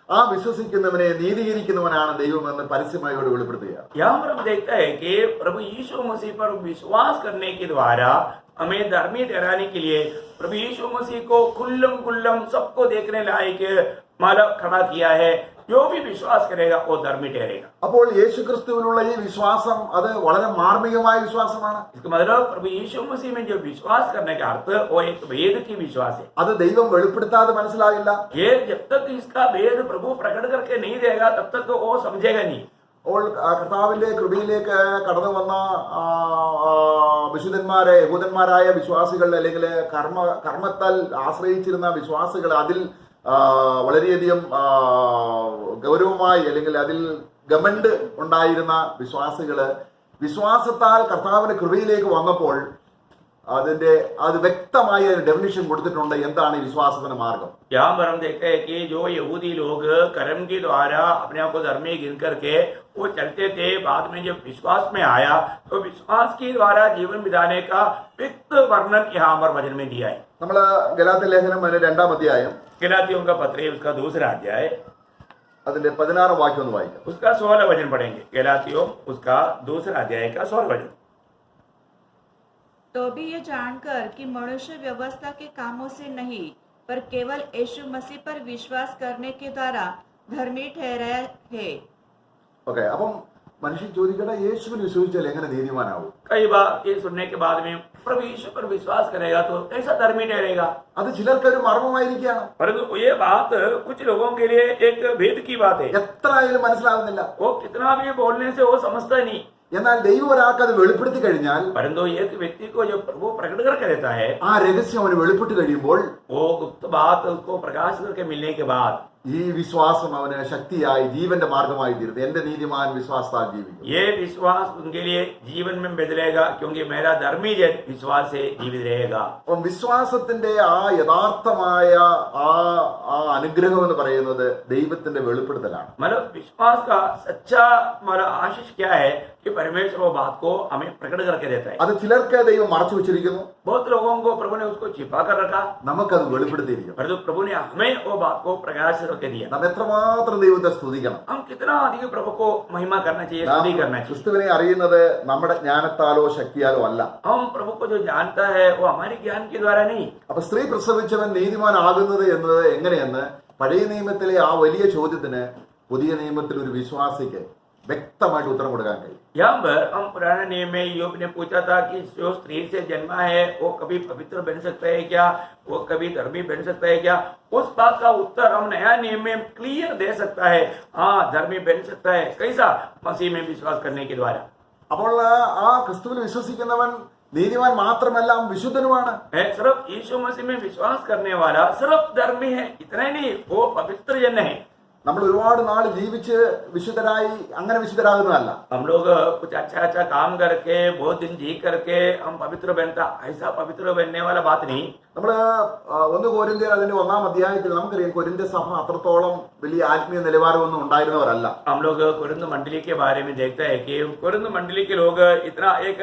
ആ വിശ്വസിക്കുന്നവനെ നീതീകരിക്കുന്നവനാണ് ദൈവമെന്ന് പരസ്യമായി ഇവിടെ വെളിപ്പെടുത്തുക. यहाँ पर हम देखते हैं कि प्रभु यीशु मसीह पर विश्वास करने के द्वारा हमें धर्मी ठहराने के लिए प्रभु यीशु मसीह को खुल्लम सबको देखने लायक मालक खड़ा किया है। जो भी विश्वास करेगा वो धर्मी ठहरेगा। അപ്പോൾ യേശു ക്രിസ്തുവിലുള്ള ഈ വിശ്വാസം അത് വളരെ മാർമികമായ വിശ്വാസമാണ്. इसका मतलब प्रभु यीशु मसीह में जो विश्वास करने का अर्थ वो एक भेद की विश्वास है। അത് ദൈവം വെളിപ്പെടുത്താതെ മനസ്സിലാകില്ല. ये जब तक इसका भेद प्रभु प्रकट करके नहीं देगा तब तक वो समझेगा नहीं। അപ്പോൾ കർത്താവിന്റെ കൃപയിലേക്ക് കടന്നു വന്ന വിശുദ്ധന്മാരെ, യഹൂദന്മാരായ വിശ്വാസികൾ അല്ലെങ്കിൽ കർമ്മത്താൽ ആശ്രയിച്ചിരുന്ന വിശ്വാസികൾ അതിൽ വളരെയധികം ഗൗരവമായി അല്ലെങ്കിൽ അതിൽ ഗമണ്ട് ഉണ്ടായിരുന്ന വിശ്വാസികള് വിശ്വാസത്താൽ കർത്താവിന്റെ കൃപയിലേക്ക് വന്നപ്പോൾ അത് വ്യക്തമായി അതിന് ഡെഫിനിഷൻ കൊടുത്തിട്ടുണ്ട് എന്താണ് ഈ വിശ്വാസത്തിന്റെ മാർഗം. यहाँ पर हम देखते हैं कि जो यहूदी लोग कर्म के द्वारा अपने आप को धर्मी गिन करके वो चलते थे, बाद में जब विश्वास में आया तो विश्वास के द्वारा जीवन बिताने का व्यक्त वर्णन यहाँ पर वचन में दिया है। നമ്മള് ഗലാത്യ ലേഖനം അതിന്റെ 2-ാം അധ്യായം गलातियों का पत्र उसका 2रा अध्याय അതിന്റെ 16-ാം വാക്യം ഒന്ന് വായിക്കാം. उसका 16 वचन पढ़ेंगे। गलातियों उसका 2रा अध्याय का 16 वचन। तो भी ये जानकर कि मनुष्य व्यवस्था के कामों से नहीं पर केवल यीशु मसीह पर विश्वास करने के द्वारा धर्मी ठहराया है। ഓക്കെ, അപ്പം മനുഷ്യൻ ചോദിക്കട്ടെ, യേശുവിന് വിശ്വസിച്ചാൽ എങ്ങനെ നീതിമാനാവും? कई बार ये सुनने के बाद में प्रभु यीशु पर विश्वास करेगा तो कैसा धर्मी ठहरेगा। അത് ചിലർക്കൊരു മർമ്മമായിരിക്കുകയാണ്. परंतु ये बात कुछ लोगों के लिए एक भेद की बात है। എത്ര ആയാലും മനസ്സിലാവുന്നില്ല. वो कितना भी बोलने से वो समझता नहीं। എന്നാൽ ദൈവം ഒരാൾക്ക് അത് വെളിപ്പെടുത്തി കഴിഞ്ഞാൽ, परंतु एक व्यक्ति को जो प्रभु प्रकट करके देता है, ആ രഹസ്യം അവന് വെളിപ്പെട്ട് കഴിയുമ്പോൾ वो गुप्त बात उसको प्रकाश करके मिलने के बाद ഈ വിശ്വാസം അവന് ശക്തിയായി ജീവന്റെ മാർഗമായി തീരുന്നു. എന്റെ നീതിമാൻ വിശ്വാസത്താൽ ജീവിക്കും. ये विश्वास उनके लिए जीवन में बदलेगा, क्योंकि मेरा धर्मी जन विश्वास से जीवित रहेगा। അപ്പം വിശ്വാസത്തിന്റെ ആ യഥാർത്ഥമായ ആ അനുഗ്രഹം എന്ന് പറയുന്നത് ദൈവത്തിന്റെ വെളിപ്പെടുത്തലാണ്. मतलब विश्वास का सच्चा मतलब आशीष क्या है कि परमेश्वर वो बात को हमें प्रकट करके देता है। അത് ചിലർക്ക് ദൈവം മറച്ചു വെച്ചിരിക്കുന്നു, बहुत लोगों को प्रभु ने उसको छिपा कर रखा, നമുക്കത് വെളിപ്പെടുത്തിയിരിക്കുന്നു. परंतु प्रभु ने हमें वो बात को प्रकाश करके दिया। നാം എത്രമാത്രം ദൈവത്തെ സ്തുതിക്കണം. हम कितना अधिक प्रभु को महिमा करना चाहिए, നാം स्तुति करना चाहिए। ക്രിസ്തുവിനെ അറിയുന്നത് നമ്മുടെ ജ്ഞാനത്താലോ ശക്തിയാലോ അല്ല. हम प्रभु को जो जानता है वो हमारे ज्ञान के द्वारा नहीं। അപ്പൊ സ്ത്രീ പ്രസവിച്ചവൻ നീതിമാനാകുന്നത് എന്നത് എങ്ങനെയെന്ന് പഴയ നിയമത്തിലെ ആ വലിയ ചോദ്യത്തിന് പുതിയ നിയമത്തിൽ ഒരു വിശ്വാസിക്ക് വ്യക്തമായിട്ട് ഉത്തരം കൊടുക്കാൻ കഴിയും. यहाँ पर हम पुराने नियम में योग ने पूछा था कि जो स्त्री से जन्मा है वो कभी पवित्र बन सकता है क्या, वो कभी धर्मी बन सकता है क्या? उस बात का उत्तर हम नया नियम में क्लियर दे सकता है। हाँ, धर्मी बन सकता है। कैसा? मसीह में विश्वास करने के द्वारा। അപ്പോൾ ആ ക്രിസ്തുവിൽ വിശ്വസിക്കുന്നവൻ നീതിമാൻ മാത്രമല്ല, അവൻ വിശുദ്ധനുമാണ്. सिर्फ यीशु मसीह में विश्वास करने वाला सिर्फ धर्मी है, इतना ही नहीं, वो पवित्र जन है। നമ്മൾ ഒരുപാട് നാൾ ജീവിച്ച് വിശുദ്ധരായി അങ്ങനെ വിശുദ്ധരാകുന്നതല്ല. हम लोग कुछ अच्छा अच्छा काम करके बहुत दिन जी करके हम पवित्र बनता, ऐसा पवित्र बनने वाला बात नहीं। നമ്മൾ 1 കൊരിന്ത്യർ അതിന്റെ 1-ാം അധ്യായത്തിൽ നമുക്കറിയാം, കൊരിന്ത്യ സഭ അത്രത്തോളം വലിയ ആത്മീയ നിലവാരമൊന്നും ഉണ്ടായിരുന്നവരല്ല. हम लोग कुरिन्थ मंडली के बारे में देखते हैं कि कुरिन्थ मंडली के लोग इतना एक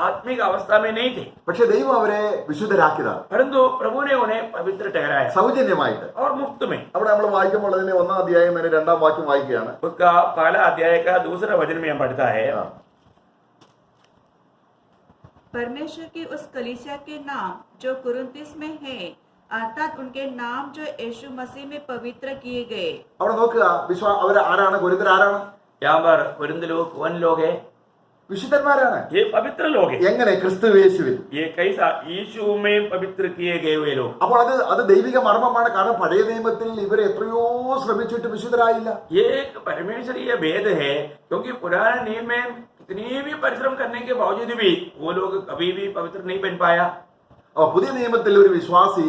आत्मिक अवस्था में नहीं थे, പക്ഷെ ദൈവം അവരെ വിശുദ്ധരാക്കിയതാണ് परंतु प्रभु ने उन्हें पवित्र ठहराया സൗജന്യമായിട്ട്. और मुफ्त में। അവിടെ നമ്മൾ वाയിക്കുമ്പോൾ അതിന്റെ 1-ാം അധ്യായം അതിന്റെ 2-ാം വാക്യം വായിക്കുകയാണ്. उसका पहला अध्याय का दूसरा वचन में हम पढ़ता है, परमेश्वर की उस कलीसिया के नाम जो कुरिन्थिस में है, अर्थात उनके नाम जो यीशु मसीह में पवित्र किए गए। അവിടെ നോക്കുക, അവർ ആരാണ്? കൊരിന്ത്യർ ആരാണ്? यहाँ पर कुरिन्थ लोग कौन लोग है? വിശുദ്ധന്മാരാണ്. ये पवित्र लोग है। എങ്ങനെ? ക്രിസ്തു യേശുവിൽ. ये कैसा? यीशु में पवित्र किए गए हुए लोग। അപ്പോൾ അത് ദൈവിക മർമ്മമാണ്. കാരണം പഴയ നിയമത്തിൽ ഇവർ എത്രയോ ശ്രമിച്ചിട്ട് വിശുദ്ധരായില്ല. ये एक परमेश्वरीय भेद है, क्योंकि पुराने नियम में कितनी भी परिश्रम करने के बावजूद भी वो लोग कभी भी पवित्र नहीं बन पाया। പുതിയ നിയമത്തിൽ ഒരു വിശ്വാസി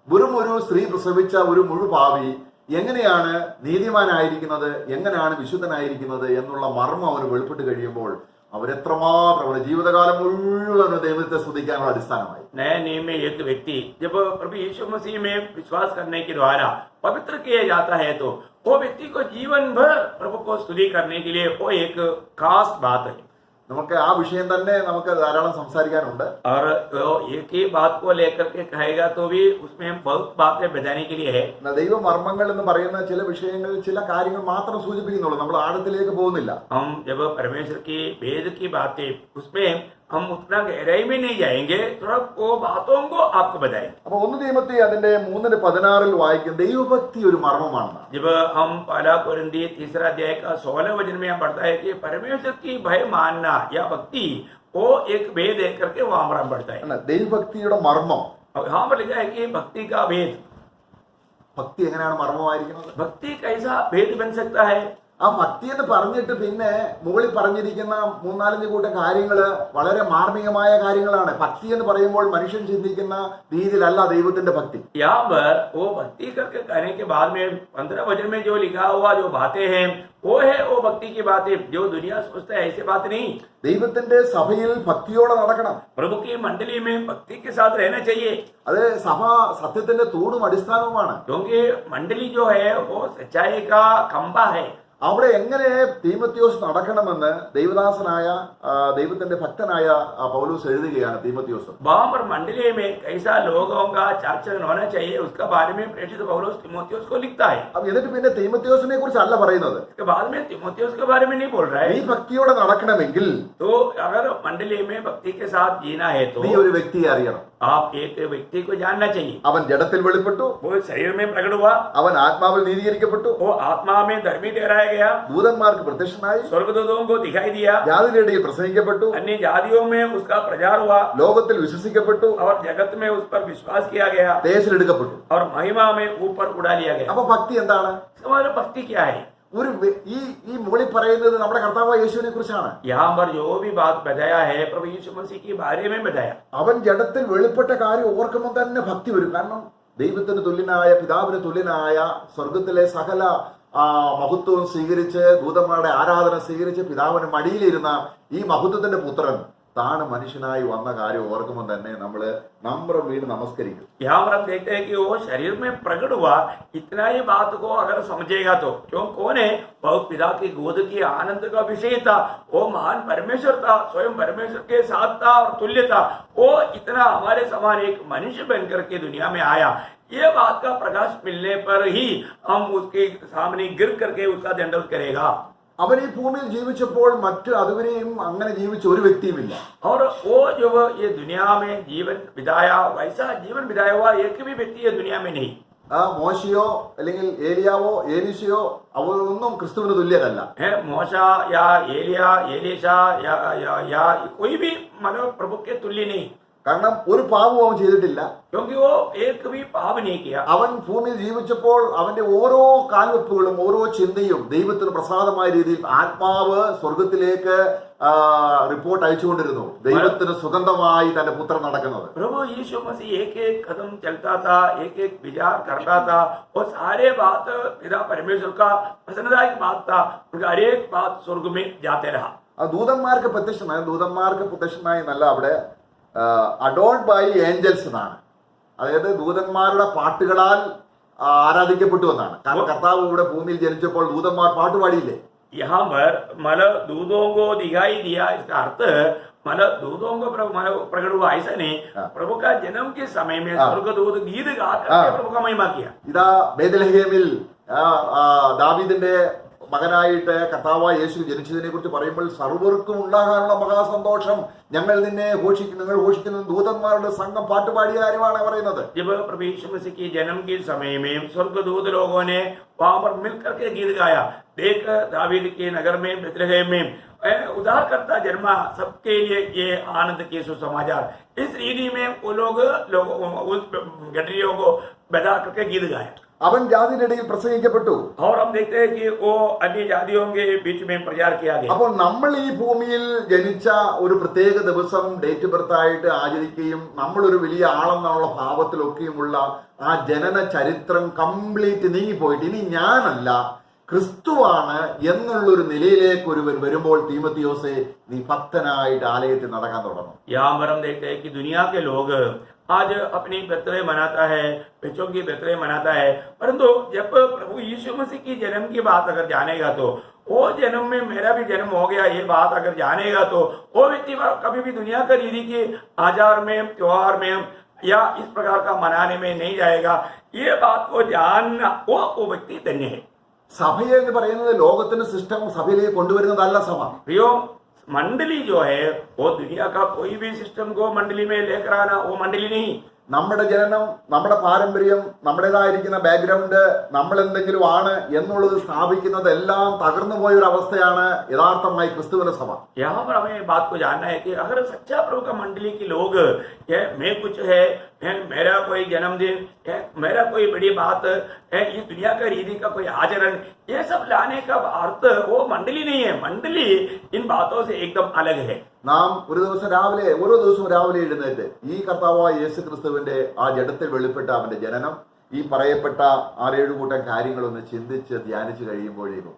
വെറും ഒരു സ്ത്രീ പ്രസവിച്ച ഒരു മുഴുപാവി എങ്ങനെയാണ് നീതിമാനായിരിക്കുന്നത്, എങ്ങനെയാണ് വിശുദ്ധനായിരിക്കുന്നത് എന്നുള്ള മർമ്മം അവന് വെളിപ്പെട്ട് കഴിയുമ്പോൾ അവരെത്രമാത്രം അവരുടെ ജീവിതകാലം മുഴുവൻ ദൈവത്തെ സ്തുതിക്കാനുള്ള അടിസ്ഥാനമായി. नए नियम में एक व्यक्ति जब प्रभु यीशु मसीह में विश्वास करने के द्वारा पवित्र किया जाता है तो वो व्यक्ति को जीवन भर प्रभु को स्तुति करने के लिए वो एक खास बात है। നമുക്ക് ആ വിഷയം തന്നെ നമുക്ക് ധാരാളം സംസാരിക്കാനുണ്ട്. और एक ही बात को लेकर के कहेगा तो भी उसमें बहुत बातें बताने के लिए है। ദൈവമർമ്മങ്ങൾ എന്ന് പറയുന്ന ചില വിഷയങ്ങൾ, ചില കാര്യങ്ങൾ മാത്രം സൂചിപ്പിക്കുന്നുള്ളൂ. നമ്മൾ ആഴത്തിലേക്ക് പോകുന്നില്ല. हम जब परमेश्वर की भेद की बातें उसमें हम उतना गहराई में नहीं जाएंगे, थोड़ा वो बातों को आपको बताएंगे। അപ്പൊ 1 തീമോത്തി അതിന്റെ 3:16 വായിക്കും, ദൈവഭക്തി ഒരു മർമ്മമാണ്. जब हम पहला कोरिन्थी 3 अध्याय का 16 वचन में हम पढ़ता है कि परमेश्वर की भय मानना या भक्ति वो एक भेद है करके वहां पर हम पढ़ता है। ദൈവഭക്തിയുടെ മർമ്മം. और यहाँ पर लिखा है कि भक्ति का भेद। ഭക്തി എങ്ങനെയാണ് മർമ്മമായിരിക്കുന്നത്? भक्ति कैसा भेद बन सकता है? ആ ഭക്തി എന്ന് പറഞ്ഞിട്ട് പിന്നെ മുകളിൽ പറഞ്ഞിരിക്കുന്ന 3-4 കൂട്ടം കാര്യങ്ങള് വളരെ മാർമികമായ കാര്യങ്ങളാണ്. ഭക്തി എന്ന് പറയുമ്പോൾ മനുഷ്യൻ ചിന്തിക്കുന്ന രീതിയിലല്ല ദൈവത്തിന്റെ ഭക്തി. यहाँ पर वो भक्ति करके कहने के बाद में 15 वचन में जो लिखा हुआ जो बातें हैं वो है वो भक्ति की बातें जो दुनिया सोचता है, ऐसी बात नहीं। ദൈവത്തിന്റെ സഭയിൽ ഭക്തിയോടെ നടക്കണം. प्रभु की मंडली में भक्ति के साथ रहना चाहिए, അത് സഭ സത്യത്തിന്റെ തൂണും അടിസ്ഥാനവുമാണ്. क्योंकि मंडली जो है वो सच्चाई का खंबा है। അവിടെ എങ്ങനെ തീമോത്തിയോസ് നടക്കണമെന്ന് ദൈവദാസനായ ദൈവത്തിന്റെ ഭക്തനായ പൗലോസ് എഴുതുകയാണ്. തീമോത്തിയോസ് वहां पर मंडली में कैसा लोगों का चाचरण होना चाहिए उसका बारे में प्रेषित पौलुस तीमुथियुस को लिखता है। അപ്പൊ എന്നിട്ട് പിന്നെ തീമോത്തിയോസിനെ കുറിച്ച് അല്ല പറയുന്നത്. इसके बाद में तीमुथियुस के बारे में नहीं बोल रहा നീ है। ഭക്തിയോടെ നടക്കണമെങ്കിൽ तो अगर मंडली में भक्ति के साथ जीना है तो നീ ഒരു വ്യക്തിയെ അറിയണം. आप एक व्यक्ति को जानना चाहिए, അവൻ ജഡത്തിൽ വെളിപ്പെട്ടു, वो शरीर में प्रकट हुआ, അവൻ ആത്മാവിൽ നീതീകരിക്കപ്പെട്ടു, वो आत्मा में धर्मी ठहराया गया, ദൂതന്മാർക്ക് പ്രത്യക്ഷനായി, स्वर्गदूतों को दिखाई दिया, ജാതിയുടെ ഇടയിൽ പ്രസംഗിക്കപ്പെട്ടു, अन्य जातियों में उसका प्रचार हुआ ലോകത്തിൽ വിശ്വസിക്കപ്പെട്ടു, और जगत में उस पर विश्वास किया गया തേജസ്സിലെടുക്കപ്പെട്ടു. और महिमा में ऊपर उड़ा लिया गया। അപ്പൊ ഭക്തി എന്താണ്? हमारी भक्ति क्या है? ഈ മുകളിൽ പറയുന്നത് നമ്മുടെ കർത്താവായ യേശുവിനെ കുറിച്ചാണ്. यहाँ पर जो भी बात बताया है प्रभु यीशु मसीह के बारे में बताया। അവൻ ജഡത്തിൽ വെളിപ്പെട്ട കാര്യം ഓർക്കുമ്പോൾ തന്നെ ഭക്തി വരും. കാരണം ദൈവത്തിന് തുല്യനായ, പിതാവിന് തുല്യനായ, സ്വർഗത്തിലെ സകല മഹത്വവും സ്വീകരിച്ച്, ദൂതന്മാരുടെ ആരാധന സ്വീകരിച്ച് പിതാവിന് മടിയിലിരുന്ന ഈ മഹത്വത്തിന്റെ പുത്രൻ താണ് മനുഷ്യനായി വന്ന കാര്യം ഓർക്കുമ്പോൾ തന്നെ നമ്മള് നമ്രം വീണ് നമസ്കരിക്കും. यहाँ पर हम देखते हैं कि वो शरीर में प्रकट हुआ, इतना ही बात को अगर समझेगा तो क्यों कौन है? वह पिता की गोद की आनंद का विषय था, वो महान परमेश्वर था, स्वयं परमेश्वर के साथ था और तुल्य था। वो इतना हमारे समान एक मनुष्य बनकर के दुनिया में आया। ये बात का प्रकाश मिलने पर ही हम उसके सामने गिर करके उसका दंडवत करेगा। അവൻ ഈ ഭൂമിയിൽ ജീവിച്ചപ്പോൾ മറ്റു അതുവരെയും അങ്ങനെ ജീവിച്ച ഒരു വ്യക്തിയുമില്ല. और वो जो ये दुनिया में जीवन बिताया, वैसा जीवन बिताया हुआ एक भी व्यक्ति ये दुनिया में नहीं। മോശയോ അല്ലെങ്കിൽ ഏലിയാവോ ഏലീശയോ അവരൊന്നും ക്രിസ്തുവിന് തുല്യരല്ല. है मूसा या एलिया, एलीशा या कोई भी मानव प्रभु के तुल्य नहीं, കാരണം ഒരു പാപവും അവൻ ചെയ്തിട്ടില്ല. क्योंकि वो एक भी पाप नहीं किया। അവൻ ഭൂമിയിൽ ജീവിച്ചപ്പോൾ അവന്റെ ഓരോ കാൽവെപ്പുകളും ഓരോ ചിന്തയും ദൈവത്തിന് പ്രസാദമായ രീതിയിൽ ആത്മാവ് സ്വർഗത്തിലേക്ക് റിപ്പോർട്ട് അയച്ചുകൊണ്ടിരുന്നു. ദൈവത്തിന് സുഗന്ധമായി തന്റെ പുത്രൻ നടക്കുന്നത്. प्रभु यीशु मसीह एक एक कदम चलता था, एक एक विचार करता था, और सारे बात पिता परमेश्वर का पसंदीदा बात था, उनका हर एक बात स्वर्ग में जाते रहा। ദൂതന്മാർക്ക് പ്രത്യക്ഷനായി എന്നല്ല, അവിടെ അഡോർഡ് ബൈ ഏഞ്ചൽസ് എന്നാണ്. അതായത് ദൂതന്മാരുടെ പാട്ടുകളാൽ ആരാധിക്കപ്പെട്ടു എന്നാണ്. കാരണം കർത്താവ് ഇവിടെ ഭൂമിയിൽ ജനിച്ചപ്പോൾ ദൂതന്മാർ പാട്ട് പാടിയില്ലേ? यहाँ पर मतलब दूतों को दिखाई दिया, इसका अर्थ मतलब दूतों को प्रकट हुआ ऐसा नहीं, प्रभु का जन्म के समय में स्वर्गदूत गीत गा करके प्रभु का महिमा किया। ഇതാ ബേത്ലഹേമിൽ ദാവീദിന്റെ മകനായിട്ട് കർത്താവായ യേശു ജനിച്ചതിനെ കുറിച്ച് പറയുമ്പോൾ സർവർക്കും ഉണ്ടാകാനുള്ള മഹാസന്തോഷം, നിങ്ങൾ ഘോഷിക്കുന്ന ദൂതന്മാരുടെ സംഘം പാട്ടുപാടിയ കാര്യമാണ് പറയുന്നത്. जब प्रभु यीशु मसीह के जन्म के समय में स्वर्गदूत लोगों ने वहां पर मिलकर के गीत गाया, देख दावीद के नगर में बेथलेहम में उद्धारकर्ता जन्मा, सबके लिए ये आनंद के सुसमाचार। इस रीति में वो लोग उस घटरियों को बजा करके गीत गाया। അവൻ ജാതിയുടെ ഇടയിൽ പ്രസംഗിക്കപ്പെട്ടു. और हम देखते हैं कि वो अन्य जातियों के बीच में प्रचार किया गया। അപ്പോൾ നമ്മൾ ഈ ഭൂമിയിൽ ജനിച്ച ഒരു പ്രത്യേക ദിവസം ഡേറ്റ് ബർത്ത് ആയിട്ട് ആചരിക്കുകയും നമ്മളൊരു വലിയ ആളെന്നുള്ള ഭാവത്തിലൊക്കെയുമുള്ള ആ ജനന ചരിത്രം കംപ്ലീറ്റ് നീങ്ങിപ്പോയിട്ട് ഇനി ഞാനല്ല ക്രിസ്തുവാണ് എന്നുള്ളൊരു നിലയിലേക്ക് ഒരുവൻ വരുമ്പോൾ തീമോത്തിയോസേ നീ ഭക്തനായിട്ട് ആലയത്തിൽ നടക്കാൻ തുടങ്ങും. यहाँ पर हम देखते हैं कि दुनिया के लोग आज अपनी बर्थडे मनाता है, बच्चों की बर्थडे मनाता है, परंतु जब प्रभु यीशु मसीह की जन्म की बात अगर जानेगा तो वो जन्म में मेरा भी जन्म हो गया ये बात अगर जानेगा तो वो व्यक्ति कभी भी दुनिया का रीति के आचार में, त्योहार में या इस प्रकार का मनाने में नहीं जाएगा। ये बात को जानना वो व्यक्ति धन्य है। സഭയെ എന്ന് പറയുന്നത് ലോകത്തിന്റെ സിസ്റ്റം സഭയിലേക്ക് കൊണ്ടുവരുന്നതല്ല സഭ. प्रियो, मंडली जो है वो दुनिया का कोई भी सिस्टम को मंडली में लेकर आना वो मंडली नहीं। നമ്മുടെ ജനനം, നമ്മുടെ പാരമ്പര്യം, നമ്മുടേതായിരിക്കുന്ന ബാക്ക്ഗ്രൗണ്ട്, നമ്മൾ എന്തെങ്കിലും ആണ് എന്നുള്ളത് സ്ഥാപിക്കുന്നതെല്ലാം തകർന്നു പോയ ഒരു അവസ്ഥയാണ് യഥാർത്ഥമായി ക്രിസ്തുവിന്റെ സഭ. यहाँ पर हमें बात को जानना है कि अगर सच्चा प्रभु का मंडली के लोग ये मैं कुछ है, मेरा कोई जन्मदिन है, मेरा कोई बड़ी बात है, इस दुनिया का रीति का कोई आचरण, ये सब लाने का अर्थ वो मंडली नहीं है। मंडली इन बातों से एकदम अलग है। നാം ഓരോ ദിവസവും രാവിലെ എഴുന്നേറ്റ് ഈ കർത്താവായ യേശു ക്രിസ്തുവിന്റെ ആ ജഡത്തിൽ വെളിപ്പെട്ട അവന്റെ ജനനം, ഈ പറയപ്പെട്ട 6-7 കൂട്ടം കാര്യങ്ങളൊന്ന് ചിന്തിച്ച് ധ്യാനിച്ചു കഴിയുമ്പോഴേക്കും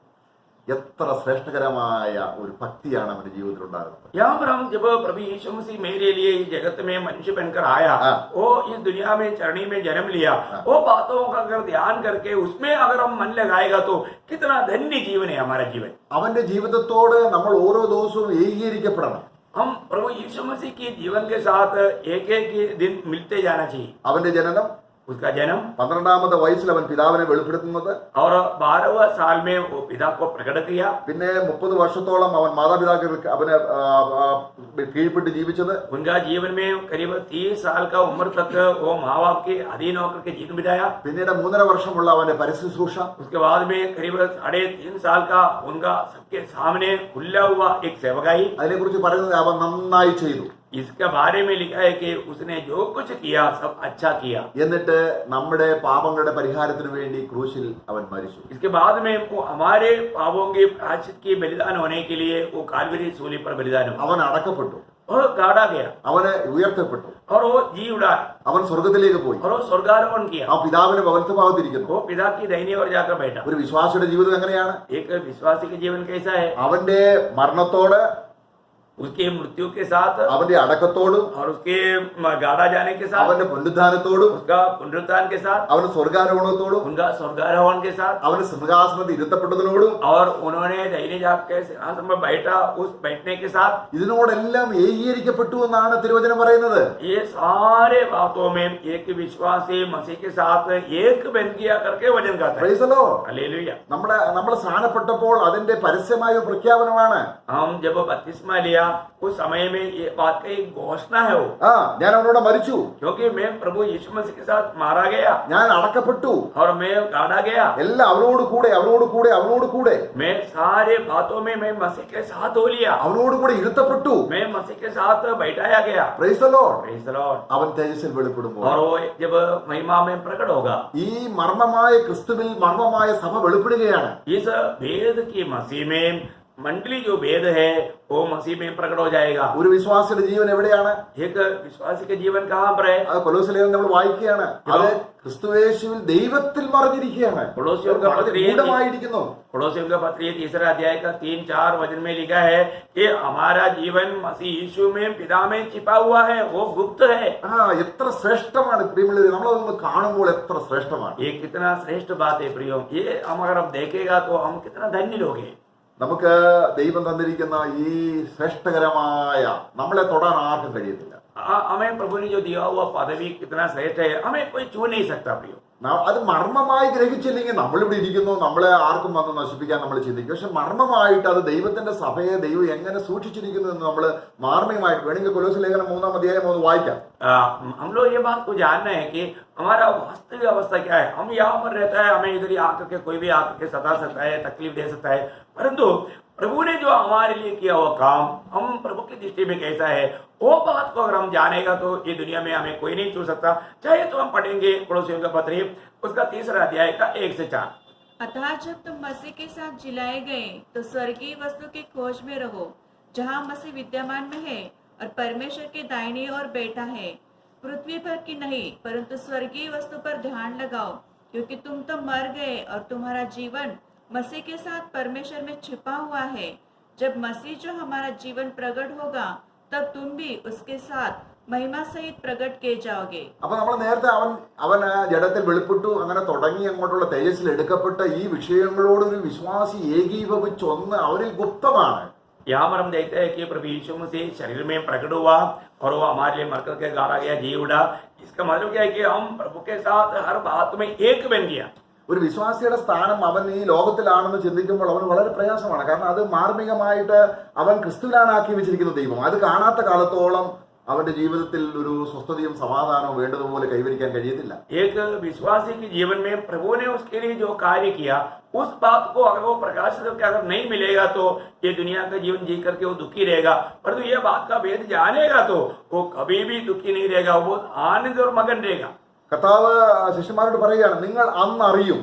എത്ര ശ്രേഷ്ഠകരമായ ഒരു ഭക്തിയാണ് അവന്റെ ജീവിതത്തിൽ ഉണ്ടാകുന്നത്. यहाँ पर हम जब प्रभु यीशु मसीह मेरे लिए इस जगत में मनुष्य बनकर आया, वो इस दुनिया में चरणी में जन्म लिया, वो बातों का अगर ध्यान करके उसमें अगर हम मन लगाएगा तो कितना धन्य जीवन है हमारा जीवन। അവന്റെ ജീവിതത്തോട് നമ്മൾ ഓരോ ദിവസവും ഏകീകരിക്കപ്പെടണം. हम प्रभु यीशु मसीह के जीवन के साथ एक एक दिन मिलते जाना चाहिए। അവന്റെ ജനനം, उसका जन्म 12ാമത്തെ വയസ്സിൽ അവൻ പിതാവിനെ വെളിപ്പെടുത്തുന്നത്. और 12वें साल में वो पिता को प्रकट किया. പിന്നെ 30 വർഷത്തോളം അവൻ മാതാപിതാക്കൾക്ക് അവനെ കീഴ്പ്പെട്ട് ജീവിച്ചത്. उनका जीवन में करीब 30 साल का उम्र तक वो माँ बाप के अधीन होकर के जीवन बिताया. പിന്നീട് 3.5 വർഷമുള്ള അവന്റെ പരിശുശ്രൂഷ. उसके बाद में करीब 3.5 साल का उनका सबके सामने खुला हुआ एक सेवकाई. അതിനെക്കുറിച്ച് പറയുന്നത് അവൻ നന്നായി ചെയ്തു. इसके बारे में लिखा है कि उसने जो कुछ किया सब अच्छा किया. എന്നിട്ട് നമ്മുടെ പാപങ്ങളുടെ പരിഹാരത്തിന് വേണ്ടി ക്രൂശിൽ അവൻ മരിച്ചു. इसके बाद में वो हमारे पापों के प्रायश्चित की बलिदान होने के लिए वो कालवरी सूली पर बलिदान हुआ. അവൻ അടക്കപ്പെട്ടു. वो गाड़ा गया അവന് ഉയർത്തപ്പെട്ടു. और वो जी उड़ा അവൻ സ്വർഗത്തിലേക്ക് പോയി. और वो स्वर्गारोहण किया. ആ പിതാവിന്റെ വലത്തുഭാഗത്തിരിക്കുന്നു. वो पिता की दाहिनी ओर जाकर बैठा. ഒരു വിശ്വാസിയുടെ ജീവിതം എങ്ങനെയാണ്? एक विश्वासी का जीवन कैसा है? അവന്റെ മരണത്തോട്, उसकी मृत्यु के साथ അവന്റെ അടക്കത്തോടും, और उसके गाड़ा जाने के साथ, അവന്റെ പുനരുദ്ധാനത്തോടും, उसका पुनरुत्थान के साथ, അവന്റെ സ്വർഗാരോഹണത്തോടും, उनका स्वर्गारोहण के साथ, അവന്റെ സിംഹാസനത്തിൽ ഇരുത്തപ്പെട്ടതിനോടും, और उन्होंने दाहिने जाकर सिंहासन में बैठा उस बैठने के साथ, ഇതിനോടെല്ലാം ഏകീകരിക്കപ്പെട്ടു എന്നാണ് തിരുവചനം പറയുന്നത്. ये सारे बातों में एक विश्वासी मसीह के साथ एक बन गया करके वचन कहता है. Praise the Lord. हालेलुया. നമ്മൾ സ്നാനപ്പെട്ടപ്പോൾ അതിന്റെ പരസ്യമായ ഒരു പ്രഖ്യാപനമാണ്. हम जब बपतिस्मा लिया उस समय में ये बात का एक घोषणा है वो, ഞാൻ അവനോട് മരിച്ചു, क्योंकि मैं प्रभु यीशु मसीह के साथ मारा गया ഞാൻ അടക്കപ്പെട്ടു, और मैं गाड़ा गया. എല്ലാം അവനോട് കൂടെ അവനോട് കൂടെ അവനോട് കൂടെ मैं सारे बातों में मैं मसीह के साथ हो लिया. അവനോട് കൂടെ ഇരുത്തപ്പെട്ടു. मैं मसीह के साथ बैठाया गया. Praise the Lord. Praise the Lord. അവൻ തേജസ്സിൽ വെളിപ്പെടുമ്പോൾ और वो जब महिमा में प्रकट होगा, ഈ മർമ്മമായ ക്രിസ്തുവിൽ മർമ്മമായ സഭ വെളിപ്പെടുകയാണ്. इस भेद की मसीह में मंडली जो भेद है वो मसीह में प्रकट हो जाएगा. ഒരു വിശ്വാസിയുടെ ജീവൻ എവിടെയാണ്? एक विश्वासी का जीवन कहाँ पर है? അത് കൊലോസ്യലേഖനം നമ്മൾ വായിക്കുകയാണ്. അത് ക്രിസ്തുയേശുവിൽ ദൈവത്തിൽ മറിഞ്ഞിരിക്കുകയാണ്, കൊലോസ്യർ का पत्र ये ഗൂഢമായിരിക്കുന്നു. पड़ोसियों का पत्र ये 3 अध्याय का 3-4 वचन में लिखा है कि हमारा जीवन मसीह यीशु में पिता में छिपा हुआ है, वो गुप्त है. എത്ര ശ്രേഷ്ഠമാണ് പ്രിയമുള്ളവരെ, നമ്മളതൊന്ന് കാണുമ്പോൾ എത്ര ശ്രേഷ്ഠമാണ്. ये कितना श्रेष्ठ बात है प्रियो. ये हम अगर हम देखेगा तो हम कितना धन्य लोग हैं. നമുക്ക് ദൈവം തന്നിരിക്കുന്ന ഈ ശ്രേഷ്ഠകരമായ, നമ്മളെ തൊടാൻ ആർക്കും കഴിയത്തില്ല. हमें प्रभु ने जो दिया हुआ पदवी कितना श्रेष्ठ है, हमें कोई छू नहीं सकता प्रियो. അത് മർമ്മമായി ഗ്രഹിച്ചില്ലെങ്കിൽ നമ്മളിവിടെ ഇരിക്കുന്നു, നമ്മളെ ആർക്കും വന്ന് നശിപ്പിക്കാൻ നമ്മൾ ചിന്തിക്കും. പക്ഷെ മർമ്മമായിട്ട് അത് ദൈവത്തിന്റെ സഭയെ ദൈവം എങ്ങനെ സൂക്ഷിച്ചിരിക്കുന്നു എന്ന് നമ്മൾ മാർമികമായിട്ട് വേണമെങ്കിൽ കൊലോസ്യ ലേഖനം 3-ാം അധ്യായം ഒന്ന് വായിക്കാം. हम लोग ये बात को जानना है कि हमारा वास्तविक अवस्था क्या है. हम यहाँ पर रहता है, हमें इधर ही आकर के कोई भी आकर के सता सकता है, तकलीफ दे सकता है, परंतु प्रभु ने जो हमारे लिए किया हुआ काम हम प्रभु की दृष्टि में कैसा है, वो बात को अगर हम जानेगा तो ये दुनिया में हमें कोई नहीं छू सकता. चाहे तो हम पढ़ेंगे कोलोसियों का पत्र उसका 3 अध्याय का 1-4. अतः जब तुम मसीह के साथ जिलाए गए तो स्वर्गीय वस्तु की खोज में रहो, जहाँ मसीह विद्यमान में है और परमेश्वर के दाहिनी ओर बैठा है. पृथ्वी पर की नहीं परंतु स्वर्गीय वस्तु पर ध्यान लगाओ, क्योंकि तुम तो मर गए और तुम्हारा जीवन मसीह के साथ परमेश्वर में छिपा हुआ है. जब मसीह जो हमारा जीवन प्रकट होगा तब तुम भी उसके साथ महिमा सहित प्रकट किए जाओगे. അപ്പൊ നമ്മൾ നേരത്തെ അവൻ ജഡത്തിൽ വെളിപ്പെട്ടു, അങ്ങനെ തുടങ്ങി അങ്ങോട്ടുള്ള തേജസ്സിൽ എടുക്കപ്പെട്ട ഈ വിഷയങ്ങളോട് ഒരു വിശ്വാസി ഏകീഭവിച്ചൊന്ന് അവരിൽ ഗുപ്തമാണ്. यहाँ पर हम देखते हैं कि प्रभु यीशु मसीह शरीर में प्रकट हुआ और वो हमारे लिए मरकर के गाड़ा गया, जी उड़ा. इसका मतलब क्या है कि हम प्रभु के साथ हर बात में एक बन गया. ഒരു വിശ്വാസിയുടെ സ്ഥാനം അവൻ ഈ ലോകത്തിലാണെന്ന് ചിന്തിക്കുമ്പോൾ അവന് വളരെ പ്രയാസമാണ്. കാരണം അത് മാർമികമായിട്ട് അവൻ ക്രിസ്തുവിലാണ് ആക്കി വെച്ചിരിക്കുന്ന ദൈവം. അത് കാണാത്ത കാലത്തോളം അവന്റെ ജീവിതത്തിൽ ഒരു സ്വസ്ഥതയും സമാധാനവും വേണ്ടതുപോലെ കൈവരിക്കാൻ കഴിയത്തില്ല. एक विश्वासी के जीवन में प्रभु ने उसके लिए जो कार्य किया उस बात को अगर वो प्रकाशित करके अगर नहीं मिलेगा तो ये दुनिया का जीवन जी करके वो दुखी रहेगा. परंतु ये बात का भेद जानेगा तो वो कभी भी दुखी नहीं रहेगा, वो आनंद और मगन रहेगा. കർത്താവ് ശിഷ്യന്മാരോട് പറയുകയാണ്, നിങ്ങൾ അന്നറിയും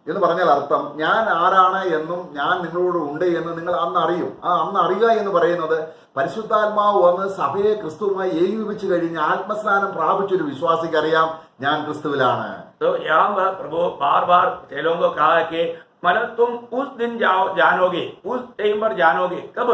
എന്ന് പറഞ്ഞാൽ അർത്ഥം ഞാൻ ആരാണ് എന്നും ഞാൻ നിങ്ങളോട് ഉണ്ട് എന്ന് നിങ്ങൾ അന്നറിയും. ആ അന്നറിയുക എന്ന് പറയുന്നത് പരിശുദ്ധാത്മാവ് വന്ന് സഭയെ ക്രിസ്തുവുമായി ഏകീഭവിച്ചു കഴിഞ്ഞ് ആത്മസ്നാനം പ്രാപിച്ചൊരു വിശ്വാസിക്ക് അറിയാം ഞാൻ ക്രിസ്തുവിലാണ്. तो यहाँ प्रभु बार चेलों को कहा कि मतलब तुम उस दिन जानोगे, उस टाइम पर जानोगे. कब?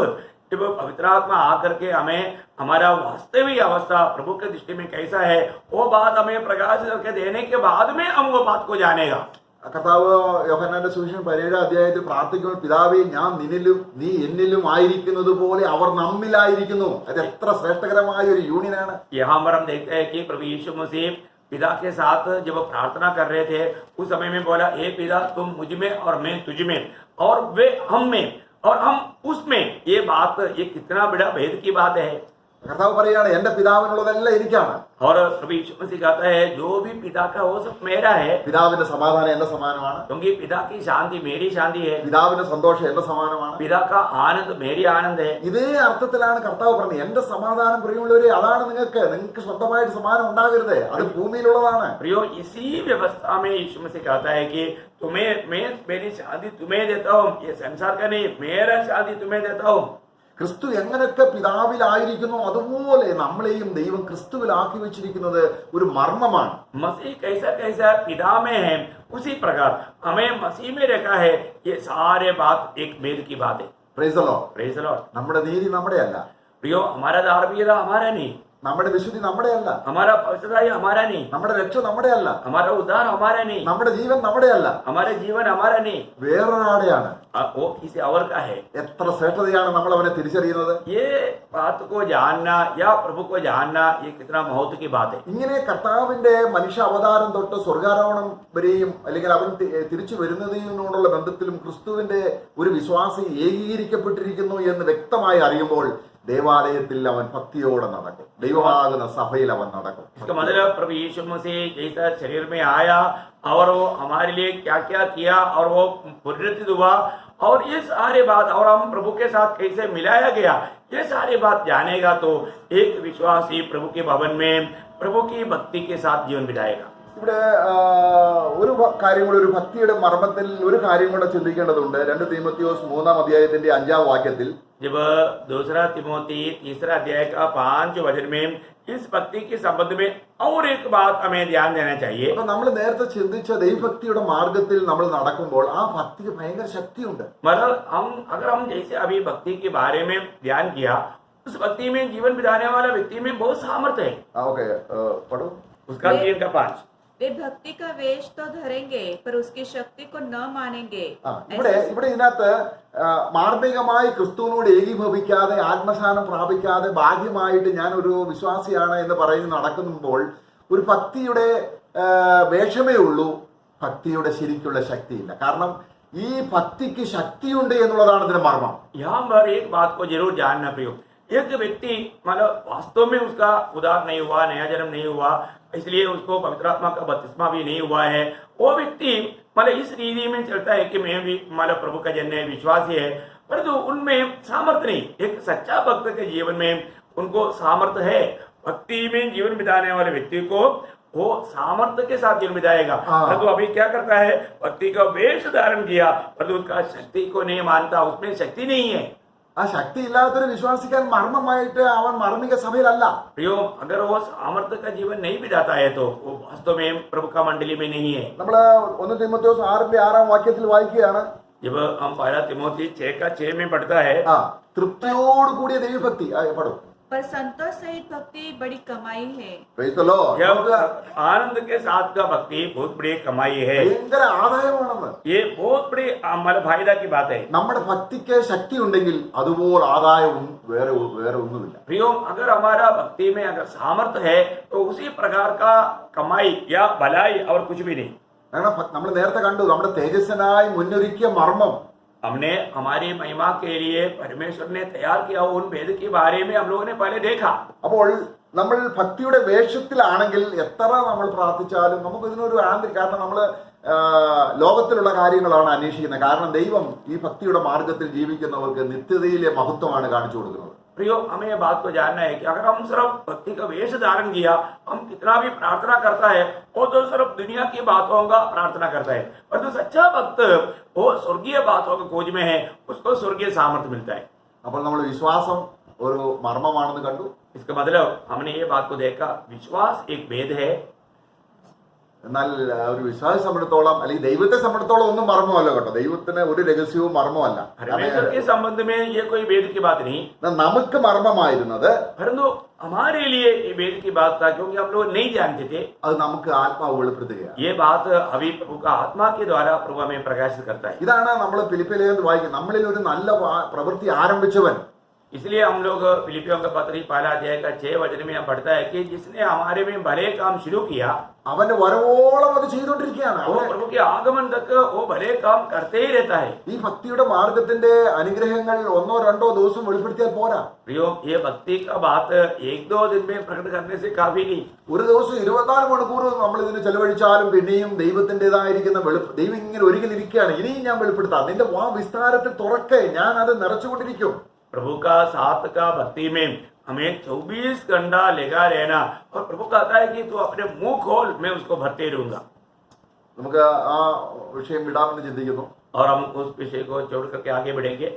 जब पवित्र आत्मा आकर के हमें हमारा वास्तविक अवस्था प्रभु की दृष्टि में कैसा है वो बात हमें प्रकाशित करके देने के बाद में हम वो बात को जानेगा. കർത്താവ് യോഹന്നാന്റെ സുവിശേഷം 17-ാം അധ്യായത്തിൽ പ്രാർത്ഥിക്കുമ്പോൾ പിതാവേ ഞാൻ നിന്നിലും നീ എന്നിലും ആയിരിക്കുന്നത് പോലെ അവർ നമ്മിലായിരിക്കുന്നു. അത് എത്ര ശ്രേഷ്ഠകരമായ ഒരു യൂണിയനാണ്. यहाँ पर हम देखते हैं कि प्रभु यीशु मसीह पिता के साथ जब वो प्रार्थना कर रहे थे उस समय में बोला, हे पिता तुम मुझ में और मैं तुझ में और वे हम में और हम उसमें। ये बात, ये कितना बड़ा भेद की बात है। കർത്താവ് പറയാണ് എന്റെ പിതാവിനുള്ളതെല്ലാം എനിക്കാണ്. और प्रभु यीशु मसीह कहता है जो भी पिता का वो सब मेरा है, പിതാവിന്റെ സമാധാനം എന്റെ സമാനമാണ്. क्योंकि पिता की शांति मेरी शांति है, പിതാവിന്റെ സന്തോഷം എന്റെ സമാനമാണ്. पिता का आनंद मेरी आनंद है। ഇതേ അർത്ഥത്തിലാണ് കർത്താവ് പറഞ്ഞത്, എന്റെ സമാധാനം പ്രിയമുള്ളവരെ അതാണ് നിങ്ങൾക്ക് സ്വന്തമായിട്ട് സമാധാനം ഉണ്ടാകരുത്, അത് ഭൂമിയിലുള്ളതാണ്. प्रियो, इसी व्यवस्था में यीशु मसीह कहता है कि तुम्हें, मैं मेरी शांति तुम्हें देता हूँ, ये संसार का नहीं, मेरा शांति तुम्हें देता हूँ। ക്രിസ്തു എങ്ങനെയൊക്കെ പിതാവിലായിരിക്കുന്നു അതുപോലെ നമ്മളെയും ദൈവം ക്രിസ്തുവിലാക്കി വെച്ചിരിക്കുന്നത് ഒരു മർമ്മമാണ്. मसीह कैसा कैसा पिता में है, उसी प्रकार हमें मसीह में रखा है। ये सारे बात एक भेद की बात है। Praise the Lord. Praise the Lord. നമ്മുടെ നീതി നമ്മുടെ അല്ല, प्रियो, हमारा धार्मिकता हमारा नहीं, നമ്മുടെ വിശുദ്ധി നമ്മുടെ അല്ല, हमारा पवित्रता हमारा नहीं, നമ്മുടെ രക്ഷ നമ്മുടെ അല്ല, हमारा उद्धार हमारा नहीं, നമ്മുടെ ജീവൻ നമ്മുടെ അല്ല, हमारे जीवन हमारा नहीं, വേറൊരാടെയാണ്. वो किसी और का है। എത്ര ശ്രേഷ്ഠതയാണ് നമ്മൾ അവനെ തിരിച്ചറിയുന്നത്. ये बात को जानना या प्रभु को जानना, ये कितना महत्व की बात है। ഇങ്ങനെ കർത്താവിന്റെ മനുഷ്യ അവതാരം തൊട്ട് സ്വർഗാരോഹണം വരെയും അല്ലെങ്കിൽ അവൻ തിരിച്ചു വരുന്നതിനോടുള്ള ബന്ധത്തിലും ക്രിസ്തുവിന്റെ ഒരു വിശ്വാസി ഏകീകരിക്കപ്പെട്ടിരിക്കുന്നു എന്ന് വ്യക്തമായി അറിയുമ്പോൾ ദേവാലയത്തിൽ അവൻ ഭക്തിയോടെ നടക്കും, ദൈവമാകുന്ന സഭയിൽ അവൻ നടക്കും. इसका मतलब प्रभु यीशु मसीह जैसा शरीर में आया और वो हमारे लिए क्या क्या किया और वो पुनरुत्थित हुआ और ये सारे बात और हम प्रभु के साथ कैसे मिलाया गया, ये सारी बात जानेगा तो एक विश्वासी प्रभु के भवन में प्रभु की भक्ति के साथ जीवन बिताएगा। ഇവിടെ ഒരു കാര്യം കൂടെ, ഒരു ഭക്തിയുടെ മർമ്മത്തിൽ ഒരു കാര്യം കൂടെ ചിന്തിക്കേണ്ടതുണ്ട്. 2 തീമോത്തിയോസ് 3-ാം അധ്യായത്തിന്റെ 5-ാം വാക്യത്തിൽ, जब दूसरा तिमोथी 3 अध्याय का 5 वचन में इस भक्ति के संबंध में और एक बात हमें ध्यान देना चाहिए। അപ്പൊ നമ്മൾ നേരത്തെ ചിന്തിച്ച ദൈവഭക്തിയുടെ മാർഗത്തിൽ നമ്മൾ നടക്കുമ്പോൾ ആ ഭക്തിക്ക് ഭയങ്കര ശക്തിയുണ്ട്. मतलब अगर हम जैसे अभी भक्ति के बारे में ध्यान किया, उस भक्ति में जीवन बिताने वाला व्यक्ति में बहुत सामर्थ्य है। ഓക്കെ, പഠു. उसका 3 का 5। वे भक्ति का वेश तो धरेंगे पर उसकी शक्ति को न मानेंगे। ഇവിടെ ഇതിനകത്ത് മാർമികമായി ക്രിസ്തുവിനോട് ഏകീഭവിക്കാതെ ആത്മശാനം പ്രാപിക്കാതെ ഭാഗ്യമായിട്ട് ഞാൻ ഒരു വിശ്വാസിയാണ് എന്ന് പറയുന്ന നടക്കുമ്പോൾ ഒരു ഭക്തിയുടെ വേഷമേ ഉള്ളൂ, ഭക്തിയുടെ ശരിക്കുള്ള ശക്തിയില്ല. കാരണം ഈ ഭക്തിക്ക് ശക്തിയുണ്ട് എന്നുള്ളതാണ് ഇതിന്റെ മർമ്മം. यहाँ पर एक बात को जरूर जानना प्रियो, एक व्यक्ति मतलब वास्तव में उसका उद्धार नहीं हुआ, नया जन्म नहीं हुआ, इसलिए उसको पवित्र आत्मा का बपतिस्मा भी नहीं हुआ है, वो व्यक्ति मतलब इस रीति में चलता है कि मैं भी मतलब प्रभु का जन है, विश्वासी है, परंतु उनमें सामर्थ्य नहीं। एक सच्चा भक्त के जीवन में उनको सामर्थ्य है। भक्ति में जीवन बिताने वाले व्यक्ति को वो सामर्थ्य के साथ जीवन बिताएगा। परंतु अभी क्या करता है, भक्ति का वेश धारण किया परंतु उसका शक्ति को नहीं मानता, उसमें शक्ति नहीं है। ആ ശക്തി ഇല്ലാത്തൊരു വിശ്വാസിക്കാൻ മർമ്മമായിട്ട് അവൻ മർമ്മിക സഭയിലല്ല. प्रियो, अगर वो सामर्थ्य का जीवन नहीं बिताता है तो वो वास्तव में प्रभु का मंडली में नहीं है। നമ്മള് 1 തീമോത്തിയോസ് 6-ാം വാക്യത്തിൽ വായിക്കുകയാണ്, जब हम 1 तिमोथी 6:6 में पढ़ता है, തൃപ്തിയോട് കൂടിയ ദൈവഭക്തി. പഠു. पर संतोष सहित भक्ति बड़ी कमाई है। Praise the Lord. आनंद के साथ का भक्ति बहुत बड़ी कमाई है, ഭയങ്കര ആദായമാണെന്ന്. ये बहुत बड़ी मतलब फायदा की बात है। നമ്മുടെ ഭക്തിക്ക് ശക്തി ഉണ്ടെങ്കിൽ അതുപോലെ ആദായവും വേറെ ഒന്നുമില്ല. प्रियो, अगर हमारा भक्ति में अगर सामर्थ्य है तो उसी प्रकार का कमाई या भलाई और कुछ भी नहीं। കാരണം നമ്മൾ നേരത്തെ കണ്ടു, നമ്മുടെ തേജസ്സിനായി മുന്നൊരുക്കിയ മർമ്മം. हमने हमारी महिमा के लिए परमेश्वर ने तैयार किया उन भेद के बारे में हम लोगों ने पहले देखा। അപ്പോൾ നമ്മൾ ഭക്തിയുടെ വേഷത്തിലാണെങ്കിൽ എത്ര നമ്മൾ പ്രാർത്ഥിച്ചാലും നമുക്ക് ഇതിനൊരു കാരണം നമ്മൾ ലോകത്തിലുള്ള കാര്യങ്ങളാണ് അന്വേഷിക്കുന്നത്. കാരണം ദൈവം ഈ ഭക്തിയുടെ മാർഗത്തിൽ ജീവിക്കുന്നവർക്ക് നിത്യതയിലെ മഹത്വമാണ് കാണിച്ചു കൊടുക്കുന്നത്. प्रियो, हमें ये बात को जानना है कि अगर हम सिर्फ भक्ति का वेश धारण किया, हम कितना भी प्रार्थना करता है वो तो सिर्फ दुनिया की बातों का प्रार्थना करता है, परंतु सच्चा भक्त वो स्वर्गीय बातों की खोज में है, उसको स्वर्गीय सामर्थ्य मिलता है। അപ്പോൾ നമ്മൾ വിശ്വാസം ഒരു മർമ്മമാണെന്ന് കണ്ടു. इसका मतलब हमने ये बात को देखा, विश्वास एक भेद है। എന്നാൽ ഒരു വിശ്വാസം സംബന്ധിച്ചോളം അല്ലെങ്കിൽ ദൈവത്തെ സംബന്ധിച്ചോളം ഒന്നും മർമ്മമല്ല കേട്ടോ. ദൈവത്തിന് ഒരു രഹസ്യവും മർമ്മമല്ല. परमेश्वर के संबंध में ये कोई भेद की बात नहीं, നമുക്ക് മർമ്മമായിരുന്നത് परंतु हमारे लिए ये भेद की बात था क्योंकि हम लोग नहीं जानते थे। അത് നമുക്ക് ആത്മാവ് വെളിപ്പെടുത്തുകയാണ്. ये बात अभी प्रभु का आत्मा के द्वारा प्रभु हमें प्रकाशित करता है। ഇതാണ് നമ്മൾ ഫിലിപ്പിയിലേത് വായിക്കുന്നത്. നമ്മളിൽ ഒരു നല്ല പ്രവൃത്തി ആരംഭിച്ചവൻ इसलिए हम लोग फिलिपियों का पत्री पहला अध्याय का 6 वचन में हम पढ़ता है कि जिसने हमारे में भले काम शुरू किया അവന്റെ വരവോളം അത് ചെയ്തുകൊണ്ടിരിക്കുകയാണ്. वो प्रभु के आगमन तक वो भले काम करते ही रहता है. ഈ ഭക്തിയുടെ മാർഗത്തിന്റെ അനുഗ്രഹങ്ങൾ ഒന്നോ രണ്ടോ ദിവസം വെളിപ്പെടുത്തിയാൽ പോരാ. प्रियो, ये भक्ति का बात 1-2 दिन में प्रकट करने से काफी नहीं. ഒരു ദിവസം 24 മണിക്കൂർ നമ്മൾ ഇതിന് ചെലവഴിച്ചാലും പിന്നെയും ദൈവത്തിൻ്റെതായിരിക്കുന്ന ദൈവം ഇങ്ങനെ ഒരിക്കലിരിക്കുകയാണ്. ഇനിയും ഞാൻ വെളിപ്പെടുത്താം, നിന്റെ വാ വിസ്താരത്തിൽ തുറക്കെ ഞാൻ അത് നിറച്ചുകൊണ്ടിരിക്കും. प्रभु का साथ का भक्ति में हमें 24 घंटा लगा रहना, और प्रभु कहता है कि तू अपने मुंह खोल, मैं उसको भरते रहूंगा. നമുക്ക് ആ വിഷയം വിടാമെന്ന് ചിന്തിക്കുന്നു. और हम उस विषय को छोड़ करके आगे बढ़ेंगे.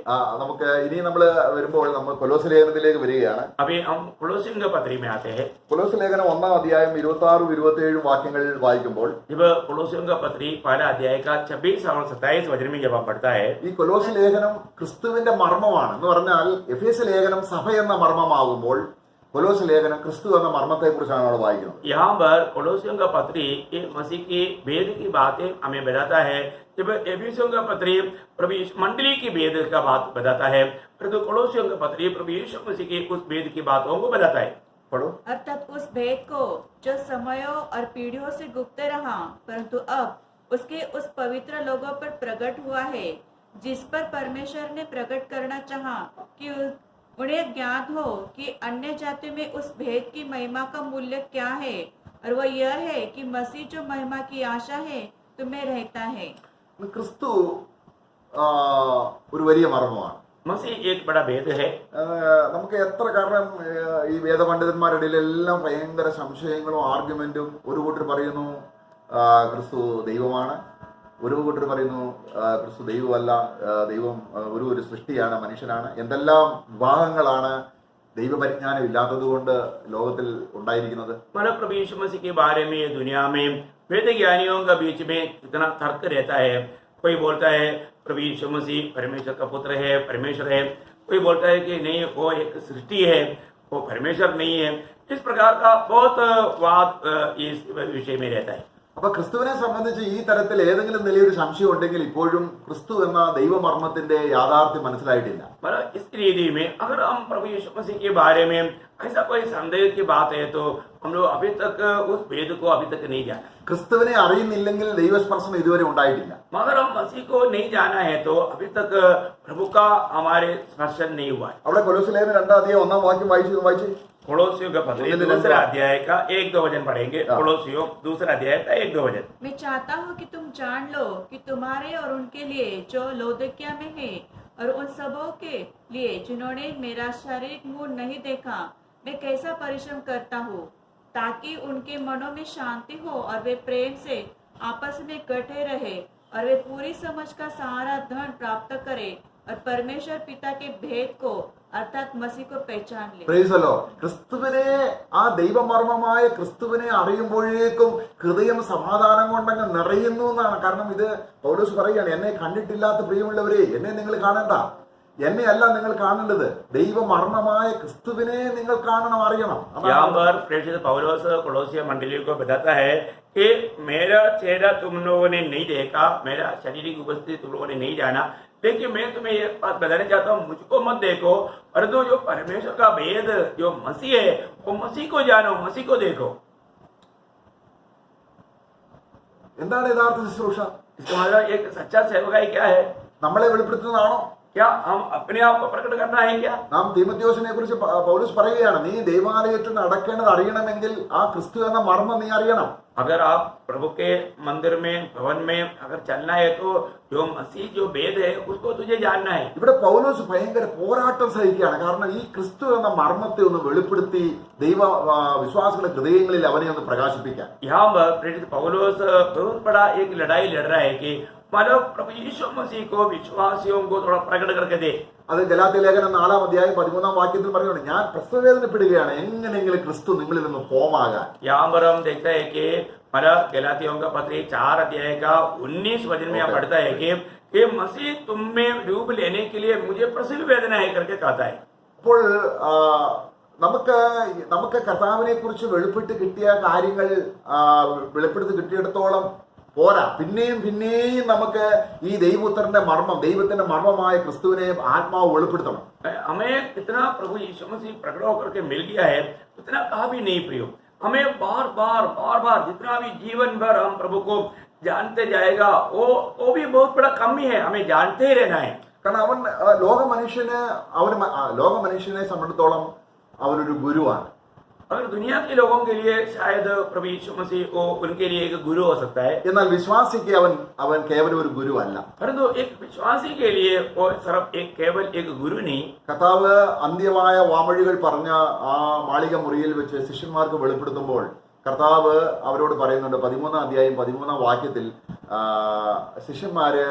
നമുക്ക് ഇനി നമ്മൾ വരുമ്പോൾ നമ്മൾ കൊലോസ്യ ലേഖനത്തിലേക്ക് വരികയാണ്. अभी हम കൊലോസ്യൻ के पत्री में आते हैं. കൊലോസ്യ ലേഖനം 1-ാം അധ്യായം 26-27 വാക്യങ്ങൾ വായിക്കുമ്പോൾ, जब കൊലോസ്യൻ का पत्री पहला अध्याय का 26 और 27 वचन में जब हम पढ़ता है, ഈ കൊലോസ്യ ലേഖനം ക്രിസ്തുവിന്റെ മർമ്മമാണ്. എന്ന് പറഞ്ഞാൽ എഫേസ്യ ലേഖനം സഭ എന്ന മർമ്മമാകുമ്പോൾ കൊലോസ്യ ലേഖനം ക്രിസ്തു എന്ന മർമ്മത്തെ കുറിച്ചാണ് അവിടെ വായിക്കുന്നത്. यहाँ पर കൊലോസ്യൻ का पत्री एक मसीह की भेद की बातें हमें बताता है, जब एफिसियों का पत्री प्रभु यीशु मंडली की भेद का बात बताता है, परंतु कोलोसियों का पत्री प्रभु यीशु मसीह की उस भेद की बातों को बताता है. पढ़ो. अर्थात उस भेद को जो समयों और पीढ़ियों से गुप्त रहा, परंतु अब उसके उस पवित्र लोगों पर प्रकट हुआ है, जिस पर परमेश्वर ने प्रकट करना चाहा कि उन्हें ज्ञात हो कि अन्य जातियों में उस भेद की महिमा का मूल्य क्या है, और वह यह है कि मसीह जो महिमा की आशा है तुम्हें रहता है. ക്രിസ്തു ഒരു വലിയ മർമ്മമാണ്. मसीह एक बड़ा भेद है. നമുക്ക് എത്ര കാരണം ഈ വേദപണ്ഡിതന്മാരുടെ ഇടയിലെല്ലാം ഭയങ്കര സംശയങ്ങളും ആർഗ്യുമെന്റും. ഒരു കൂട്ടർ പറയുന്നു ക്രിസ്തു ദൈവമാണ്, ഒരു കൂട്ടർ പറയുന്നു ക്രിസ്തു ദൈവമല്ല, ദൈവം ഒരു സൃഷ്ടിയാണ്, മനുഷ്യനാണ്. എന്തെല്ലാം വിഭാഗങ്ങളാണ് ദൈവപരിജ്ഞാനം ഇല്ലാത്തത് കൊണ്ട് ലോകത്തിൽ ഉണ്ടായിരിക്കുന്നത്. मतलब प्रभु यीशु मसीह के बारे में दुनिया में वेद ज्ञानियों का बीच में इतना तर्क रहता है. कोई बोलता है प्रभु यीशु मसीह परमेश्वर का पुत्र है, परमेश्वर है. कोई बोलता है कि नहीं, वो एक सृष्टि है, वो परमेश्वर नहीं है. इस प्रकार का बहुत वाद इस विषय में रहता है. അപ്പൊ ക്രിസ്തുവിനെ സംബന്ധിച്ച് ഈ തരത്തിൽ ഏതെങ്കിലും നിലയൊരു സംശയം ഉണ്ടെങ്കിൽ ഇപ്പോഴും ക്രിസ്തു എന്ന ദൈവമർമ്മത്തിന്റെ യാഥാർത്ഥ്യം മനസ്സിലായിട്ടില്ല. मतलब इस रीति में अगर हम प्रभु यीशु मसीह के बारे में ऐसा कोई संदेह की बात है तो हम लोग अभी तक उस भेद को अभी तक नहीं जाना. ക്രിസ്തുവിനെ അറിയുന്നില്ലെങ്കിൽ ദൈവസ്പർശനം ഇതുവരെ ഉണ്ടായിട്ടില്ല. मगर हम मसीह को नहीं जाना है तो अभी तक प्रभु का हमारे स्पर्शन नहीं हुआ है. അവിടെ കൊലോസ്യ ലേഖനം 2-ാം അധ്യായം 1-ാം വാക്യം വായിച്ചു. कोलोसियों का पत्री दूसरा अध्याय का 1-2 वचन पढ़ेंगे. कोलोसियों दूसरा अध्याय का 1-2 वचन. मैं चाहता हूँ कि तुम जान लो कि तुम्हारे और उनके लिए जो लौदकिया में है, और उन सबों के लिए जिन्होंने मेरा शारीरिक मुंह नहीं देखा, मैं कैसा परिश्रम करता हूँ, ताकि उनके मनों में शांति हो और वे प्रेम से आपस में इकट्ठे रहे, और वे पूरी समझ का सारा धन प्राप्त करे, और परमेश्वर पिता के भेद को अर्थात मसीह को पहचान ले. പ്രൈസല്ലോ. ക്രിസ്തുവിനെ, ആ ദൈവമർമ്മമായ ക്രിസ്തുവിനെ അറിയുമ്പോഴേക്കും ഹൃദയം സമാധാനം കൊണ്ടങ്ങ് നിറയുന്നു എന്നാണ്. കാരണം ഇത് പൗലോസ് പറയുകയാണ്, എന്നെ കണ്ടിട്ടില്ലാത്ത പ്രിയമുള്ളവരെ, എന്നെ നിങ്ങൾ കാണണ്ട, എന്നെ അല്ല നിങ്ങൾ കാണേണ്ടത്, ദൈവമർമ്മമായ ക്രിസ്തുവിനെ നിങ്ങൾ കാണണം, അറിയണം. यहाँ पर प्रेषित पौलुस कोलोसिया मंडली को बताता है कि मेरा चेहरा तुम लोगों ने नहीं देखा, मेरा शारीरिक उपस्थिति तुम लोगों ने नहीं जाना, लेकिन मैं तुम्हें ये बात बताना चाहता हूँ, मुझको मत देखो, परंतु जो परमेश्वर का भेद जो मसीह है, वो मसीह को जानो, मसीह को देखो. എന്താണ് യഥാർത്ഥ ശുശ്രൂഷ? इसका मतलब एक सच्चा सेवकाई क्या है? നമ്മളെ വെളിപ്പെടുത്തുന്നതാണോ? क्या हम अपने आप को प्रकट करना है क्या? നാം തീമോഥെയോസിനെ കുറിച്ച് പൗലോസ് പറയുകയാണ്, നീ ദൈവാലയത്തിൽ നടക്കേണ്ടത് അറിയണമെങ്കിൽ ആ ക്രിസ്തു എന്ന മർമ്മം നീ അറിയണം. अगर आप प्रभु के मंदिर में, भवन में अगर चलना है तो जो मसीह जो भेद है उसको तुझे जानना है. ഇവിടെ പൗലോസ് ഭയങ്കര പോരാട്ടം സഹിക്കുകയാണ്. കാരണം ഈ ക്രിസ്തു എന്ന മർമ്മത്തെ ഒന്ന് വെളിപ്പെടുത്തി ദൈവ വിശ്വാസികളുടെ ഹൃദയങ്ങളിൽ അവനെ ഒന്ന് പ്രകാശിപ്പിക്കാൻ. यहाँ पर प्रेरित पौलुस बहुत बड़ा एक लड़ाई लड़ रहा है कि मानव प्रभु यीशु मसीह को विश्वासियों को थोड़ा प्रकट करके दे. അത് ഗലാത്യ ലേഖനം 4-ാം അധ്യായം 13-ാം വാക്യത്തിൽ പറയുകയാണ്, ഞാൻ പ്രസവവേദനപ്പെടുകയാണ് എങ്ങനെയെങ്കിലും ക്രിസ്തു നിങ്ങളിൽ നിന്ന് പോമാകാൻ. यहाँ पर हम देखते हैं कि मतलब गलातियों का पत्री 4 अध्याय का 19 वचन में पढ़ता है कि मसीह तुम में रूप लेने के लिए मुझे प्रसव वेदना है करके कहता है. അപ്പോൾ നമുക്ക് കർത്താവിനെ കുറിച്ച് വെളിപ്പെട്ട് കിട്ടിയ കാര്യങ്ങൾ വെളിപ്പെടുത്തി കിട്ടിയിടത്തോളം പോരാ, പിന്നെയും പിന്നെയും നമുക്ക് ഈ ദൈവപുത്രന്റെ മർമ്മം, ദൈവത്തിന്റെ മർമ്മമായ ക്രിസ്തുവിനെ ആത്മാവ് വെളിപ്പെടുത്തണം. हमें इतना प्रभु यीशु मसीह प्रकट होकर के मिल गया है, उतना कहा भी नहीं प्रियो। हमें बार बार जितना भी जीवन भर हम प्रभु को जानते जाएगा वो भी बहुत बड़ा कमी है, हमें जानते ही रहना है। കാരണം അവൻ ലോക മനുഷ്യനെ സംബന്ധിച്ചിടത്തോളം അവനൊരു ഗുരുവാണ്. अगर दुनिया के लोगों के लिए शायद प्रभु यीशु मसीह को उनके लिए एक गुरु हो सकता है, എന്നാൽ വിശ്വാസിക്ക് അവൻ കേവലം ഒരു ഗുരുവല്ല. परंतु एक विश्वासी के लिए वो सिर्फ केवल एक गुरु नहीं। കർത്താവ് അന്ത്യമായ വാമൊഴികൾ പറഞ്ഞ ആ മാളിക മുറിയിൽ വെച്ച് ശിഷ്യന്മാർക്ക് വെളിപ്പെടുത്തുമ്പോൾ കർത്താവ് അവരോട് പറയുന്നുണ്ട്, 13-ാം അധ്യായം 13-ാം വാക്യത്തിൽ ശിഷ്യന്മാര്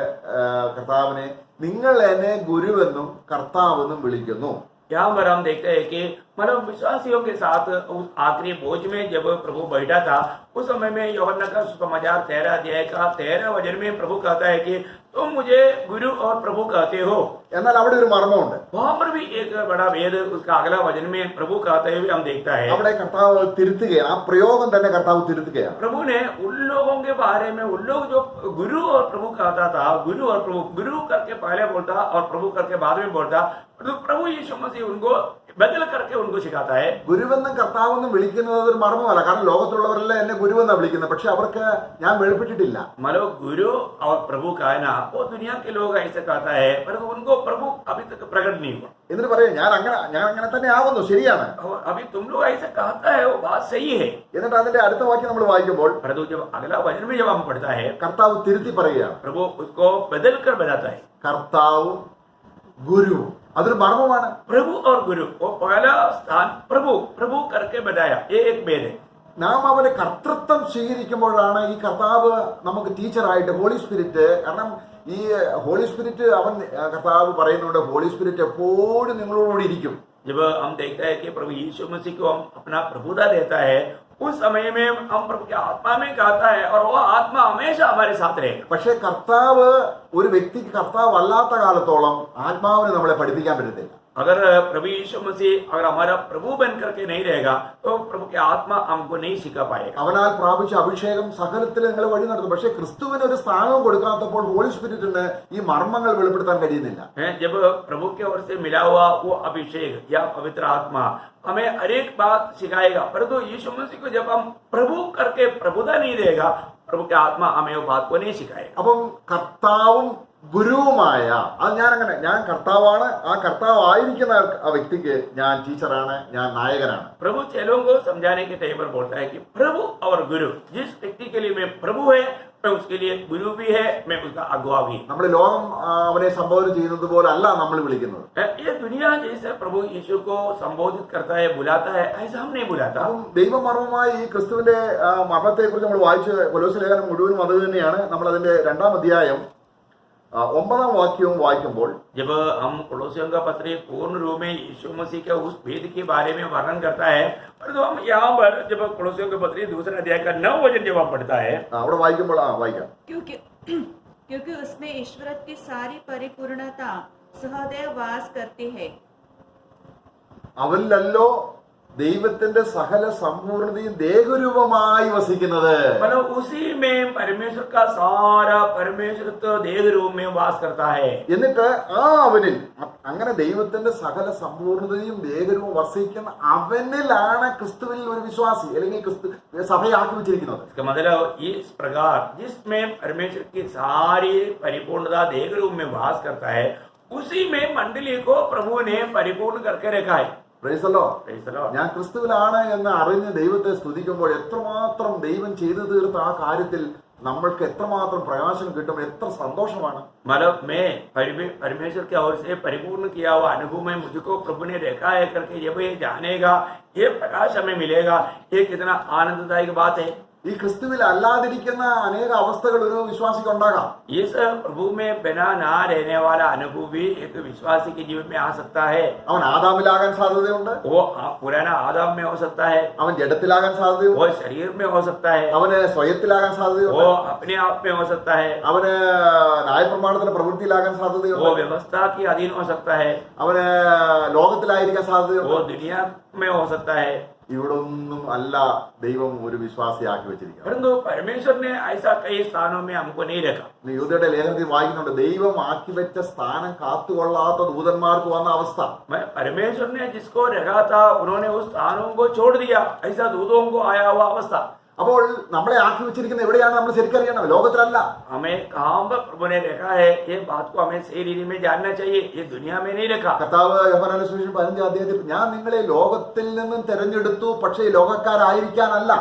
കർത്താവിനെ നിങ്ങൾ എന്നെ ഗുരുവെന്നും കർത്താവെന്നും വിളിക്കുന്നു. यहाँ पर हम देखते हैं कि मतलब विश्वासियों के साथ उस आखिरी भोज में जब प्रभु बैठा था, उस समय में यूहन्ना का सुसमाचार 13 अध्याय का 13 वचन में प्रभु कहता है कि तुम मुझे गुरु और प्रभु कहते हो। എന്നാൽ അവിടെ ഒരു മർമ്മമുണ്ട്. वहां पर भी एक बड़ा भेद उसका अगला वचन में प्रभु कहते हुए हम देखता है। അവിടെ കർത്താവ് തിരുത്തുകയാണ്, ആ പ്രയോഗം തന്നെ കർത്താവ് തിരുത്തുകയാണ്. प्रभु ने उन लोगों के बारे में, उन लोग जो गुरु और प्रभु कहता था, गुरु और प्रभु, गुरु करके पहले बोलता और प्रभु करके बाद में बोलता, तो प्रभु यीशु मसीह उनको बदल करके उनको सिखाता है। ഗുരുവെന്നും കർത്താവെന്നും വിളിക്കുന്നത് ഒരു മർമ്മമല്ല. കാരണം ലോകത്തുള്ളവരെല്ലാം എന്നെ ഗുരുവെന്നാണ് വിളിക്കുന്നത്, പക്ഷെ അവർക്ക് ഞാൻ വെളിപ്പെട്ടിട്ടില്ല. मतलब गुरु और प्रभु का है ना, वो दुनिया के लोग ऐसे कहता है, पर उनको प्रभु अभी तक प्रकट नहीं हुआ। എന്നിട്ട് പറയും ഞാൻ അങ്ങനെ തന്നെ ആവുന്നു, ശരിയാണ്. और अभी तुम लोग ऐसे कहता है, वो बात सही है। എന്നിട്ട് അതിന്റെ അടുത്ത വാക്യം നമ്മൾ വായിക്കുമ്പോൾ परंतु जब अगला वचन में जब हम पढ़ता है, കർത്താവ് തിരുത്തി പറയുകയാണ്, प्रभु उसको बदल कर बताता है। കർത്താവും ഗുരുവും, അതൊരു മർമ്മമാണ്. प्रभु और गुरु, वो पहला स्थान प्रभु करके बताया, ये एक भेद है। നാം അവന്റെ കർത്തൃത്വം സ്വീകരിക്കുമ്പോഴാണ് ഈ കർത്താവ് നമുക്ക് ടീച്ചറായിട്ട് ഹോളി സ്പിരിറ്റ്, കാരണം ഈ ഹോളി സ്പിരിറ്റ് കർത്താവ് പറയുന്നുണ്ട്, ഹോളി സ്പിരിറ്റ് എപ്പോഴും നിങ്ങളോടുകൂടി ഇരിക്കും. जब हम देखते हैं कि प्रभु यीशु मसीह को हम अपना प्रभुता देता है, उस समय में हम प्रभु की आत्मा में कहता है और वह आत्मा हमेशा हमारे साथ रहेगा। പക്ഷെ കർത്താവ് ഒരു വ്യക്തിക്ക് കർത്താവ് അല്ലാത്ത കാലത്തോളം ആത്മാവിനെ നമ്മളെ പഠിപ്പിക്കാൻ പറ്റത്തില്ല. अगर प्रभु यीशु मसीह अगर हमारा प्रभु बन करके नहीं रहेगा, तो प्रभु की आत्मा हमको नहीं सिखा पाएगा। അവനാൽ പ്രാപിച്ച അഭിഷേകം സകലത്തിൽ നിങ്ങൾ വഴി നടത്തും. പക്ഷെ ക്രിസ്തുവിന് ഒരു സ്ഥാനവും കൊടുക്കാത്തപ്പോൾ ഹോളി സ്പിരിറ്റിന് ഈ മർമ്മങ്ങൾ വെളിപ്പെടുത്താൻ കഴിയുന്നില്ല. जब प्रभु की ओर से मिला हुआ वो अभिषेक या पवित्र आत्मा हमें हर एक बात सिखाएगा, परंतु यीशु मसीह को जब हम प्रभु करके प्रभुता नहीं देगा, प्रभु की आत्मा हमें वो बात को नहीं सिखाएगा। അപ്പം കർത്താവും ഗുരുവുമായ ഞാൻ കർത്താവാണ്, ആ കർത്താവ് ആയിരിക്കുന്ന ആ വ്യക്തിക്ക് ഞാൻ ടീച്ചറാണ്, ഞാൻ നായകനാണ്. प्रभु चेलों को समझाने के टाइम पर बोलता है कि प्रभु और गुरु, जिस व्यक्ति के लिए मैं प्रभु है, मैं उसके लिए गुरु भी है, मैं उसका अगुवा भी। നമ്മൾ ലോകം അവനെ സംബോധന ചെയ്യുന്നത് പോലെ അല്ല നമ്മൾ വിളിക്കുന്നത്. ये दुनिया जैसे प्रभु यीशु को संबोधित करता है, बुलाता है, ऐसा हम नहीं बुलाता। അപ്പം ദൈവമർമ്മമായി ഈ ക്രിസ്തുവിന്റെ മർമ്മത്തെ കുറിച്ച് നമ്മൾ വായിച്ച് കൊലോസ്യ ലേഖനം മുഴുവനും അത് തന്നെയാണ്. നമ്മൾ അതിന്റെ 2-ാം അധ്യായം 9-ാം വാക്യവും വായിക്കുമ്പോൾ, जब हम कोलोसियों का पत्र पूर्ण रूप में यीशु मसीह के उस भेद के बारे में वर्णन करता है, परंतु हम यहाँ पर जब कोलोसियों का पत्र 2 अध्याय का 9 वचन जब हम पढ़ता है, അവിടെ വായിക്കുമ്പോൾ വായിക്കാം. क्योंकि उसमें ईश्वरत्व की सारी परिपूर्णता सहदैव वास करती है। അവനിലല്ലോ ദൈവത്തിന്റെ സകല സമ്പൂർണതയും ദേഹരൂപമായി വസിക്കുന്നത്. मतलब उसी में परमेश्वर का सारा परमेश्वरत्व देह रूप में वास करता है। എന്നിട്ട് ആ അവനിൽ, അങ്ങനെ ദൈവത്തിന്റെ സകല സമ്പൂർണതയും ദേഹരൂപം വസിക്കുന്ന അവനിലാണ് ക്രിസ്തുവിൽ ഒരു വിശ്വാസി അല്ലെങ്കിൽ ക്രിസ്തു സഭയാക്കി വെച്ചിരിക്കുന്നത്. इसका मतलब इस प्रकार जिसमें परमेश्वर की सारी परिपूर्णता देह रूप में वास करता है, उसी में मंडली को प्रभु ने परिपूर्ण करके रखा है। Praise the Lord. ഞാൻ ക്രിസ്തുവിലാണ് എന്ന് അറിഞ്ഞ് ദൈവത്തെ സ്തുതിക്കുമ്പോൾ എത്രമാത്രം ദൈവം ചെയ്തു തീർത്ത ആ കാര്യത്തിൽ നമ്മൾക്ക് എത്രമാത്രം പ്രകാശനം കിട്ടും, എത്ര സന്തോഷമാണ്. मतलब मैं परमेश्वर की ओर से परिपूर्ण किया हुआ अनुभव में मुझको प्रभु ने देखा है करके जब ये जानेगा, ये प्रकाश हमें मिलेगा, ये कितना आनंददायक बात है। ഈ ക്രിസ്തുവിൽ അല്ലാതിരിക്കുന്ന അനേക അവസ്ഥകൾ ഒരു വിശ്വാസിക്ക് ഉണ്ടാകാം. इस प्रभु में बिना ना रहने वाला अनुभव भी एक विश्वासी के जीवन में आ सकता है। അവൻ ആദാമിലാകാൻ സാധ്യതയുണ്ട്, वो पुराना आदम में हो सकता है, അവൻ ജഡത്തിലാകാൻ സാധ്യതയുണ്ട്, वो शरीर में हो सकता है, അവന് സ്വയത്തിലാകാൻ वो സാധ്യതയുണ്ട്, अपने आप में हो सकता है, അവന് ന്യായപ്രമാണത്തിന്റെ പ്രവൃത്തിയിലാകാൻ സാധ്യതയുണ്ട്, वो व्यवस्था के अधीन हो सकता है, അവന് ലോകത്തിലായിരിക്കാൻ സാധ്യതയുണ്ട്. वो दुनिया में हो सकता है। ഇവിടെ ഒന്നും അല്ല ദൈവം ഒരു വിശ്വാസിയാക്കി വെച്ചിരിക്കുന്നത്. परंतु परमेश्वर ने ऐसा कई स्थानों में हमको नहीं रखा. യൂദയുടെ ലേഖനത്തിൽ വായിക്കുന്നുണ്ട്, ദൈവം ആക്കി വെച്ച സ്ഥാനം കാത്തുകൊള്ളാത്ത ദൂതന്മാർക്ക് വന്ന അവസ്ഥ. परमेश्वर ने जिसको रखा था उन्होंने उस स्थानों को छोड़ दिया, ऐसा दूतों को आया हुआ अवस्था. അപ്പോൾ നമ്മളെ ആക്കി വെച്ചിരിക്കുന്നത് എവിടെയാണ് നമ്മൾ ശരിക്കറിയണം, ലോകത്തിലല്ല. हमें कहाँ पर प्रभु ने रखा है, ये बात को हमें सही रीति में जानना चाहिए. ये दुनिया में नहीं रखा. കർത്താവ് യോഹന്നാന്റെ സുവിശേഷം 15 അധ്യായത്തിൽ ഞാൻ നിങ്ങളെ ലോകത്തിൽ നിന്നും തെരഞ്ഞെടുത്തു, പക്ഷേ ലോകക്കാരായിരിക്കാനല്ല.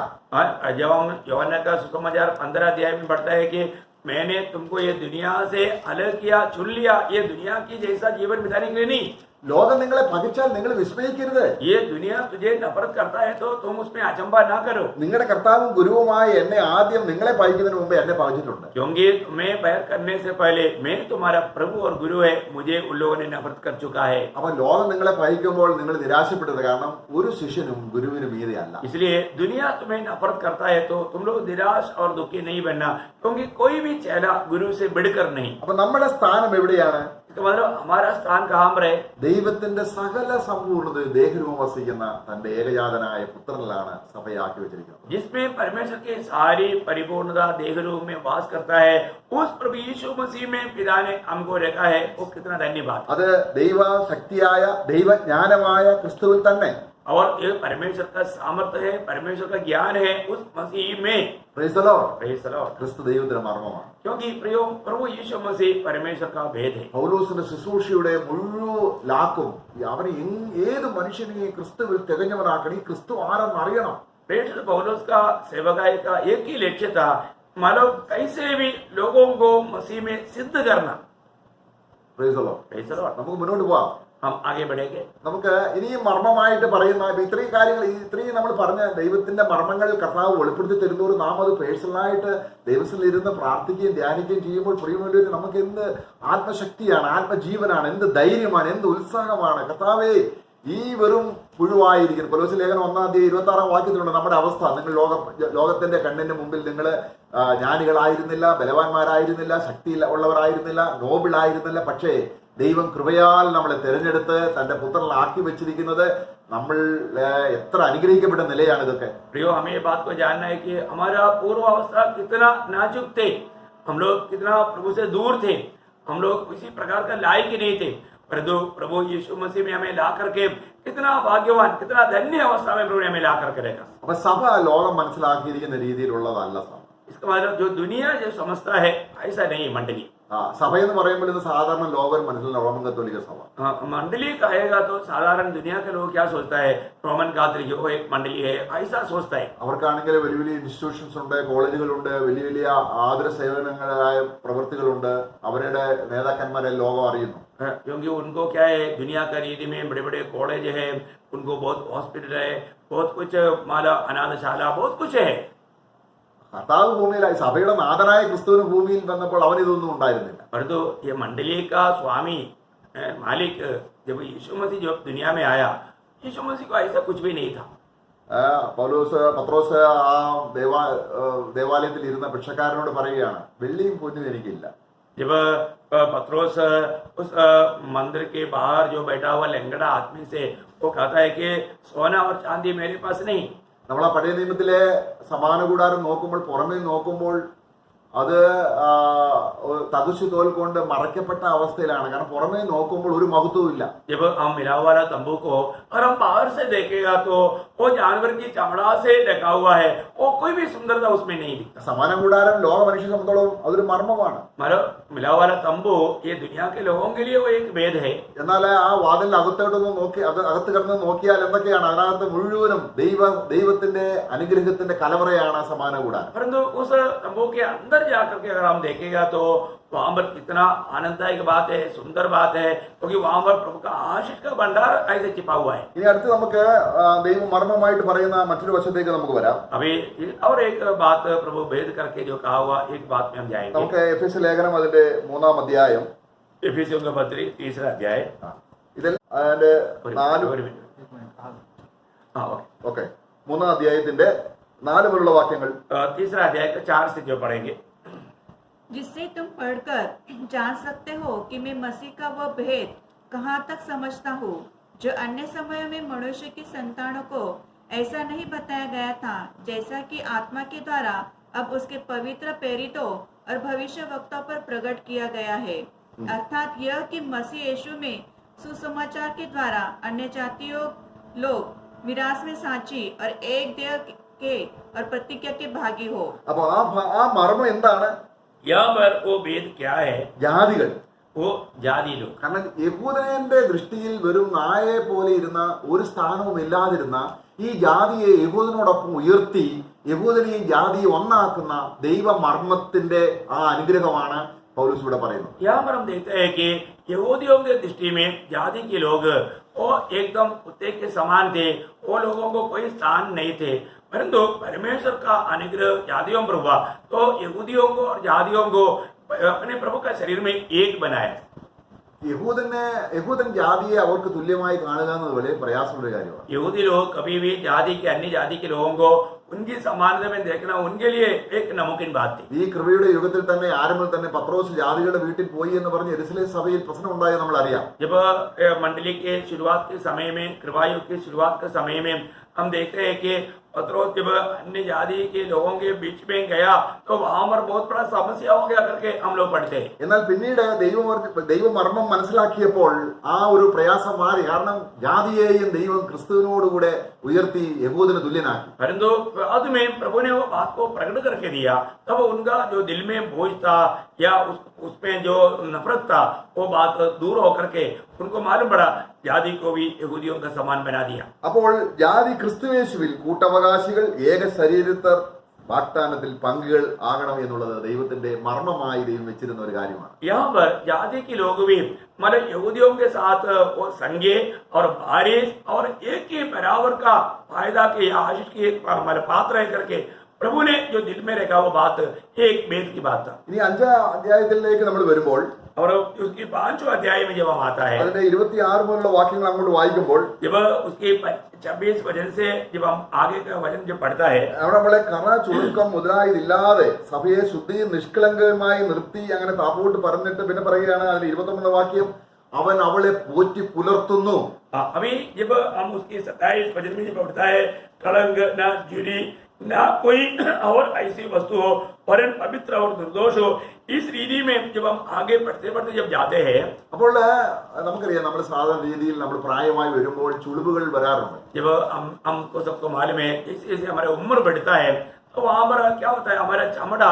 जब हम यूहन्ना का सुसमाचार 15 अध्याय में पढ़ता है कि मैंने तुमको ये दुनिया से अलग किया, चुन लिया, ये दुनिया की जैसा जीवन बिताने के लिए नहीं. ലോകം നിങ്ങളെ പകച്ചാൽ നിങ്ങൾ വിസ്മയിക്കരുത്. ये दुनिया तुझे नफरत करता है तो तुम उसमें अचंबा ना करो, നിങ്ങളുടെ കർത്താവും ഗുരുവുമായ എന്നെ ആദ്യം നിങ്ങളെ പകയ്ക്കുന്നതിന് മുമ്പ് എന്നെ പകച്ചിട്ടുണ്ട്. क्योंकि तुम्हें बैर करने से पहले मैं तुम्हारा प्रभु और गुरु है, मुझे उन लोगों ने नफरत कर चुका है. അപ്പൊ ലോകം നിങ്ങളെ പകയ്ക്കുമ്പോൾ നിങ്ങൾ നിരാശപ്പെട്ടത്, കാരണം ഒരു ശിഷ്യനും ഗുരുവിന് മീതെയല്ല. इसलिए दुनिया तुम्हें नफरत करता है तो तुम लोग निराश और दुखी नहीं बनना, क्योंकि कोई भी चेहरा गुरु से बढ़कर नहीं. അപ്പൊ നമ്മുടെ സ്ഥാനം എവിടെയാണ്? इसका मतलब हमारा स्थान कहाँ पर है? ദൈവത്തിന്റെ സകല സമ്പൂർണ്ണതയും ദേഹരൂപം വസിക്കുന്ന തന്റെ ഏകജാതനായ പുത്രനിലാണ് സഭയാക്കി വെച്ചിരിക്കുന്നത്. जिसमें परमेश्वर की सारी परिपूर्णता देह रूप में वास करता है, उस प्रभु यीशु मसीह में पिता ने हमको रखा है. वो कितना धन्यवाद. അത് ദൈവശക്തിയായ ദൈവജ്ഞാനമായ ക്രിസ്തുവിൽ തന്നെ. और ये परमेश्वर का सामर्थ्य है, परमेश्वर का ज्ञान है उस मसीह में. Praise the Lord. Praise the Lord. ക്രിസ്തു ദൈവത്തിന്റെ മർമ്മമാണ്. क्योंकि प्रभु यीशु मसीह परमेश्वर का भेद है. പൗലോസിന്റെ ശുശ്രൂഷയുടെ മുഴുവൻ ലാക്കും അവനെ ഏത് മനുഷ്യനെയും ക്രിസ്തുവിൽ തികഞ്ഞവനാക്കണം. ഈ ക്രിസ്തു ആരെന്ന് അറിയണം. प्रेरित पौलुस का सेवकाई का एक ही लक्ष्य था, मतलब कैसे भी लोगों को मसीह में सिद्ध करना. Praise the Lord. Praise the Lord. നമുക്ക് മുന്നോട്ട് പോവാം. हम आगे बढ़ेंगे. നമുക്ക് ഇനിയും മർമ്മമായിട്ട് പറയുന്ന ഇത്രയും കാര്യങ്ങൾ, ഇത്രയും നമ്മൾ പറഞ്ഞ ദൈവത്തിന്റെ മർമ്മങ്ങൾ കർത്താവ് വെളിപ്പെടുത്തി തരുന്നവർ നാം അത് പേഴ്സണലായിട്ട് ദൈവത്തിൽ ഇരുന്ന് പ്രാർത്ഥിക്കുകയും ധ്യാനിക്കുകയും ചെയ്യുമ്പോൾ പ്രിയമുള്ളവർ നമുക്ക് എന്ത് ആത്മശക്തിയാണ്, ആത്മജീവനാണ്, എന്ത് ധൈര്യമാണ്, എന്ത് ഉത്സാഹമാണ്. കർത്താവേ, ഈ വെറും പുഴുവായിരിക്കുന്നു. കൊലോസ്യ ലേഖനം 1:26 വാക്യത്തിലുണ്ട് നമ്മുടെ അവസ്ഥ. നിങ്ങൾ ലോകത്തിന്റെ കണ്ണിന്റെ മുമ്പിൽ നിങ്ങൾ ജ്ഞാനികളായിരുന്നില്ല, ബലവാന്മാരായിരുന്നില്ല, ശക്തി ഉള്ളവരായിരുന്നില്ല, നോബിൾ ആയിരുന്നില്ല. പക്ഷേ ദൈവം കൃപയാൽ നമ്മളെ തിരഞ്ഞെടുത്ത് തന്റെ പുത്രനിലാക്കി വെച്ചിരിക്കുന്നത് നമ്മൾ എത്ര അനുഗ്രഹിക്കപ്പെട്ട നിലയാണ് ഇതൊക്കെ. प्रियो, हमें ये बात को जानना है कि हमारा पूर्व अवस्था कितना नाजुक थे, हम लोग कितना प्रभु से दूर थे, हम लोग किसी प्रकार का लायक ही नहीं थे. परंतु प्रभु यीशु मसीह में हमें ला करके कितना भाग्यवान, कितना धन्य अवस्था में प्रभु ने हमें ला करके रखा. അപ്പൊ സഭ ലോകം മനസ്സിലാക്കിയിരിക്കുന്ന രീതിയിലുള്ളതല്ല സഭ. इसका मतलब जो दुनिया जो समझता है ऐसा नहीं मंडली. സഭ എന്ന് പറയുമ്പോൾ ഇത് സാധാരണ ലോകം മനസ്സിലുള്ള റോമൻ കത്തോലിക്ക സഭ. मंडली कहेगा तो साधारण दुनिया के लोग क्या सोचता है, रोमन कैथोलिक वो एक मंडली है ऐसा सोचता है. അവർക്കാണെങ്കിൽ വലിയ വലിയ ഇൻസ്റ്റിറ്റ്യൂഷൻസ് ഉണ്ട്, കോളേജുകളുണ്ട്, വലിയ വലിയ ആതുര സേവനങ്ങളായ പ്രവൃത്തികളുണ്ട്. അവരുടെ നേതാക്കന്മാരെ ലോകം അറിയുന്നു. क्योंकि उनको क्या है, दुनिया का रीति में बड़े बड़े कॉलेज है, उनको बहुत हॉस्पिटल है, बहुत कुछ माला अनाथशाला बहुत कुछ है. കർത്താവ് ഭൂമിയിലായി, സഭയുടെ നാഥനായ ക്രിസ്തുവിന് ഭൂമിയിൽ വന്നപ്പോൾ അവൻ ഇതൊന്നും ഉണ്ടായിരുന്നില്ല. परंतु ये मंडली का स्वामी मालिक जब यीशु मसीह जो दुनिया में आया, यीशु मसीह को ऐसा कुछ भी नहीं था. പത്രോസ് ആ ദേവാലയത്തിൽ ഇരുന്ന ഭിക്ഷക്കാരനോട് പറയുകയാണ്, വെള്ളിയും പൊന്നും എനിക്കില്ല. जब पत्रोस उस मंदिर के बाहर जो बैठा हुआ लंगड़ा आदमी से वो कहता है कि सोना और चांदी मेरे पास नहीं. നമ്മൾ ആ പഴയ നിയമത്തിലെ സമാന കൂടാരം നോക്കുമ്പോൾ, പുറമേ നോക്കുമ്പോൾ അത് തകുശു തോൽ കൊണ്ട് മറയ്ക്കപ്പെട്ട അവസ്ഥയിലാണ്. കാരണം പുറമേ നോക്കുമ്പോൾ ഒരു മഹത്വവും ഇല്ല. जब हम मिला वाला तंबू को और हम बाहर से देखेगा तो वो जानवर की चमड़ा से ढका हुआ है, वो कोई भी सुंदरता उसमें नहीं दिखता. സമാന കൂടാരം ലോക മനുഷ്യ സംബന്ധിച്ചോളം അതൊരു മർമ്മമാണ്. मतलब मिला वाला तंबू ये दुनिया के लोगों के लिए वो एक भेद है. എന്നാൽ ആ വാതിലിന്റെ അകത്തോട്ടൊന്ന് നോക്കി, അത് അകത്ത് കിടന്ന് നോക്കിയാൽ എന്തൊക്കെയാണ് അതിനകത്ത് മുഴുവനും ദൈവത്തിന്റെ അനുഗ്രഹത്തിന്റെ കലവറയാണ് സമാന കൂടാരം. परंतु उस तंबू के अंदर जाकर के अगर हम देखेगा तो वहां पर कितना आनंददायक बात है, सुंदर बात है, क्योंकि वहां पर प्रभु का आशीष का भंडार ऐसे छिपा हुआ है. ഇനി അടുത്ത് നമുക്ക് ദൈവം മർമ്മമായിട്ട് പറയുന്ന മറ്റൊരു വശത്തേക്ക് നമുക്ക് വരാം. अभी और एक बात प्रभु भेद करके जो कहा हुआ एक बात में हम जाएंगे. നമുക്ക് എഫെസ്യ ലേഖനം അതിന്റെ 3-ാം അധ്യായം, एफिसियों का पत्र 3 अध्याय, ഇതിൽ അതിന്റെ ओके 3-ാം അധ്യായത്തിന്റെ 4 മുതലുള്ള വാക്യങ്ങൾ. 3 अध्याय का 4 से जो पढ़ेंगे, जिससे तुम पढ़कर जान सकते हो कि मैं मसीह का वह भेद कहाँ तक समझता हूँ, जो अन्य समय में मनुष्य की संतानों को ऐसा नहीं बताया गया था, जैसा कि आत्मा के द्वारा अब उसके पवित्र प्रेरितों और भविष्यवक्ताओं पर प्रकट किया गया है। अर्थात यह कि मसीह यीशु में सुसमाचार के द्वारा अन्य जातियों लोग मिरास में साची और एक देह के और प्रतिज्ञा के भागी हो। അപ്പൊ ആ മർമ്മം എന്താണ്? यहाँ पर वो भेद क्या है? ജാതികൾ. वो जाति लोग, കാരണം യഹൂദന്റെ ദൃഷ്ടിയിൽ വെറും നായയെ പോലെ ഇരുന്ന ഒരു സ്ഥാനവും ഇല്ലാതിരുന്ന ഈ ജാതിയെ യഹൂദനോടൊപ്പം ഉയർത്തി യഹൂദനെയും ജാതിയെ ഒന്നാക്കുന്ന ദൈവ മർമ്മത്തിന്റെ ആ അനുഗ്രഹമാണ് പൗലോസ് ഇവിടെ പറയുന്നത്. यहाँ पर हम देखते हैं कि यहूदियों के दृष्टि में जाति के लोग वो एकदम कुत्ते के समान थे, वो लोगों को कोई स्थान नहीं थे, परंतु परमेश्वर का अनुग्रह जातियों पर हुआ तो यहूदियों को और जातियों को अपने प्रभु का शरीर में एक बनाया। യഹൂദൻ ജാതിയെ അവർക്ക് തുല്യമായി കാണുക എന്നത് വളരെ പ്രയാസമുള്ള കാര്യമാണ്. यहूदी लोग कभी भी जाति के अन्य जाति के लोगों को उनकी समानता में देखना उनके लिए एक नामुमकिन बात थी. ഈ കൃപയുടെ യുഗത്തിൽ തന്നെ ആരംഭത്തിൽ തന്നെ പത്രോസ് ജാതികളുടെ വീട്ടിൽ പോയി എന്ന് പറഞ്ഞ് യെരുശലേം സഭയിൽ പ്രശ്നം ഉണ്ടായത് നമ്മൾ അറിയാം. जब मंडली के शुरुआत के समय में, कृपा युग के शुरुआत के समय में हम देखते हैं कि पत्रोस जब अन्य जाति के लोगों के बीच में गया तो वहां पर बहुत बड़ा समस्या हो गया करके हम लोग पढ़ते हैं. എന്നാൽ പിന്നീട് ദൈവമർമ്മം മനസ്സിലാക്കിയപ്പോൾ ആ ഒരു പ്രയാസം മാറി. കാരണം ജാതിയെയും ദൈവം ക്രിസ്തുവിനോടുകൂടെ ഉയർത്തി യഹൂദന് തുല്യനാക്കി. परंतु बाद में प्रभु ने वो बात को प्रकट करके दिया, तब उनका जो दिल में बोझ था या उसमें जो नफरत था वो बात दूर होकर के उनको मालूम पड़ा जाति को भी यहूदियों का समान बना दिया. അപ്പോൾ ജാതി ക്രിസ്തുയേശുവിൽ കൂട്ടവകാശികൾ ഏക ശരീരത്തർ വാഗ്ദാനത്തിൽ പങ്കുകൾ ആകണം എന്നുള്ളത് ദൈവത്തിന്റെ മർമ്മമായി ദൈവം വെച്ചിരുന്ന ഒരു കാര്യമാണ്. यहाँ पर जाति के लोग भी मतलब यहूदियों के साथ वो संगे और बारिश और एक ही बराबर का फायदा के आशीष के मतलब पात्र है करके प्रभु ने जो दिल में रखा वो बात एक भेद की बात था. ഇനി 5ാം അധ്യായത്തിലേക്ക് നമ്മൾ വരുമ്പോൾ और उसकी 5वें अध्याय में जब हम आता है, അതിന്റെ 26 മുതലുള്ള വാക്യങ്ങൾ അങ്ങോട്ട് വായിക്കുമ്പോൾ जब उसके 26 वचन से जब हम आगे का वचन जब पढ़ता है, അവിടെ നമ്മളെ കറ ചുരുക്കം മുതലായതില്ലാതെ സഭയെ ശുദ്ധിയും നിഷ്കളങ്കമായി നിർത്തി അങ്ങനെ താപ്പോട്ട് പറഞ്ഞിട്ട് പിന്നെ പറയുകയാണ് അതിൽ 29 വാക്യം, അവൻ അവളെ പോറ്റി പുലർത്തുന്നു. अभी जब हम उसकी 27 वचन में जब पढ़ता है, कलंक ना जुड़ी ना कोई और ऐसी वस्तु हो परन पवित्र और निर्दोष हो, इस रीति में जब हम आगे बढ़ते बढ़ते जब जाते हैं, അപ്പോൾ നമുക്കറിയാം നമ്മൾ സാധാരണ രീതിയിൽ നമ്മൾ പ്രായമായി വരുമ്പോൾ ചുളിവുകൾ വരാറുണ്ട്. जब हमको सबको मालूम है जैसे जैसे हमारा उम्र बढ़ता है तो वहाँ पर क्या होता है, हमारा चमड़ा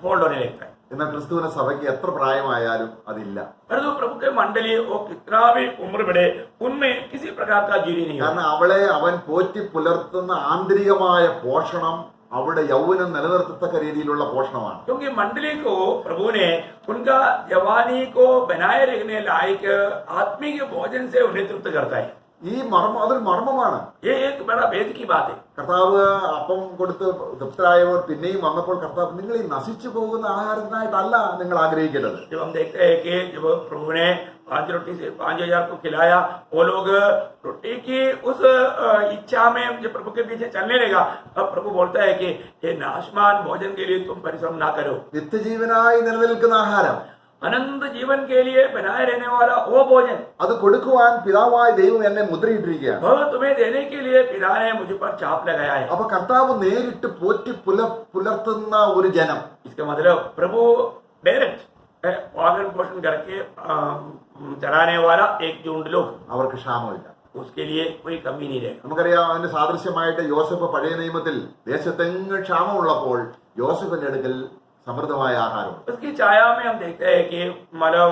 फोल्ड होने लगता है. എന്നാൽ ക്രിസ്തുവിന്റെ സഭയ്ക്ക് എത്ര പ്രായമായാലും അതില്ല. परंतु प्रभु के मंडली वो कितना भी उम्र बढ़े उनमें किसी प्रकार का जीरी नहीं होता. കാരണം അവളെ അവൻ പോറ്റി പുലർത്തുന്ന ആന്തരികമായ പോഷണം അവിടെ യൗവനം നിലനിർത്തത്തക്ക രീതിയിലുള്ള പോഷണമാണ്. क्योंकि मंडली को प्रभु ने उनका जवानी को बनाए रखने लायक आत्मिक भोजन से उन्हें तृप्त करता है. ഈ മർമ്മം അതൊരു മർമ്മമാണ്. ये एक बड़ा भेद की बात है. കർത്താവ് അപ്പം കൊടുത്ത് തൃപ്തരായവർ പിന്നെയും വന്നപ്പോൾ കർത്താവ് നിങ്ങൾ ഈ നശിച്ചു പോകുന്ന ആഹാരത്തിനായിട്ടല്ല നിങ്ങൾ ആഗ്രഹിക്കേണ്ടത്. जब हम देखते हैं कि जब प्रभु ने 5 रोटी से 5,000 को खिलाया, वो लोग रोटी की उस इच्छा में जब प्रभु के पीछे चलने लगा, अब प्रभु बोलता है कि ये नाशमान भोजन के लिए तुम परिश्रम ना करो. നിത്യജീവനായി നിലനിൽക്കുന്ന ആഹാരം, अनंत जीवन के लिए बनाए रहने वाला वो भोजन, അത് കൊടുക്കുവാൻ പിതാവായ ദൈവം എന്നെ മുദ്രയിട്ടിരിക്കുകയാണ്. वह तुम्हें देने के लिए पिता ने मुझ पर छाप लगाया है. അപ്പൊ കർത്താവ് നേരിട്ട് പോറ്റി പുലർത്തുന്ന ഒരു ജനം, इसका मतलब प्रभु डायरेक्ट पालन पोषण करके चलाने वाला एक झुंड लोग, അവർക്ക് ക്ഷാമമില്ല. उसके लिए कोई कमी नहीं रहेगा. നമുക്കറിയാം അതിന്റെ സാദൃശ്യമായിട്ട് യോസഫ് പഴയ നിയമത്തിൽ ദേശത്തെങ്ങും ക്ഷാമമുള്ളപ്പോൾ യോസഫിന്റെ അടുക്കൽ സമൃദ്ധമായ ആഹാരം. उसकी छाया में हम देखते हैं कि मतलब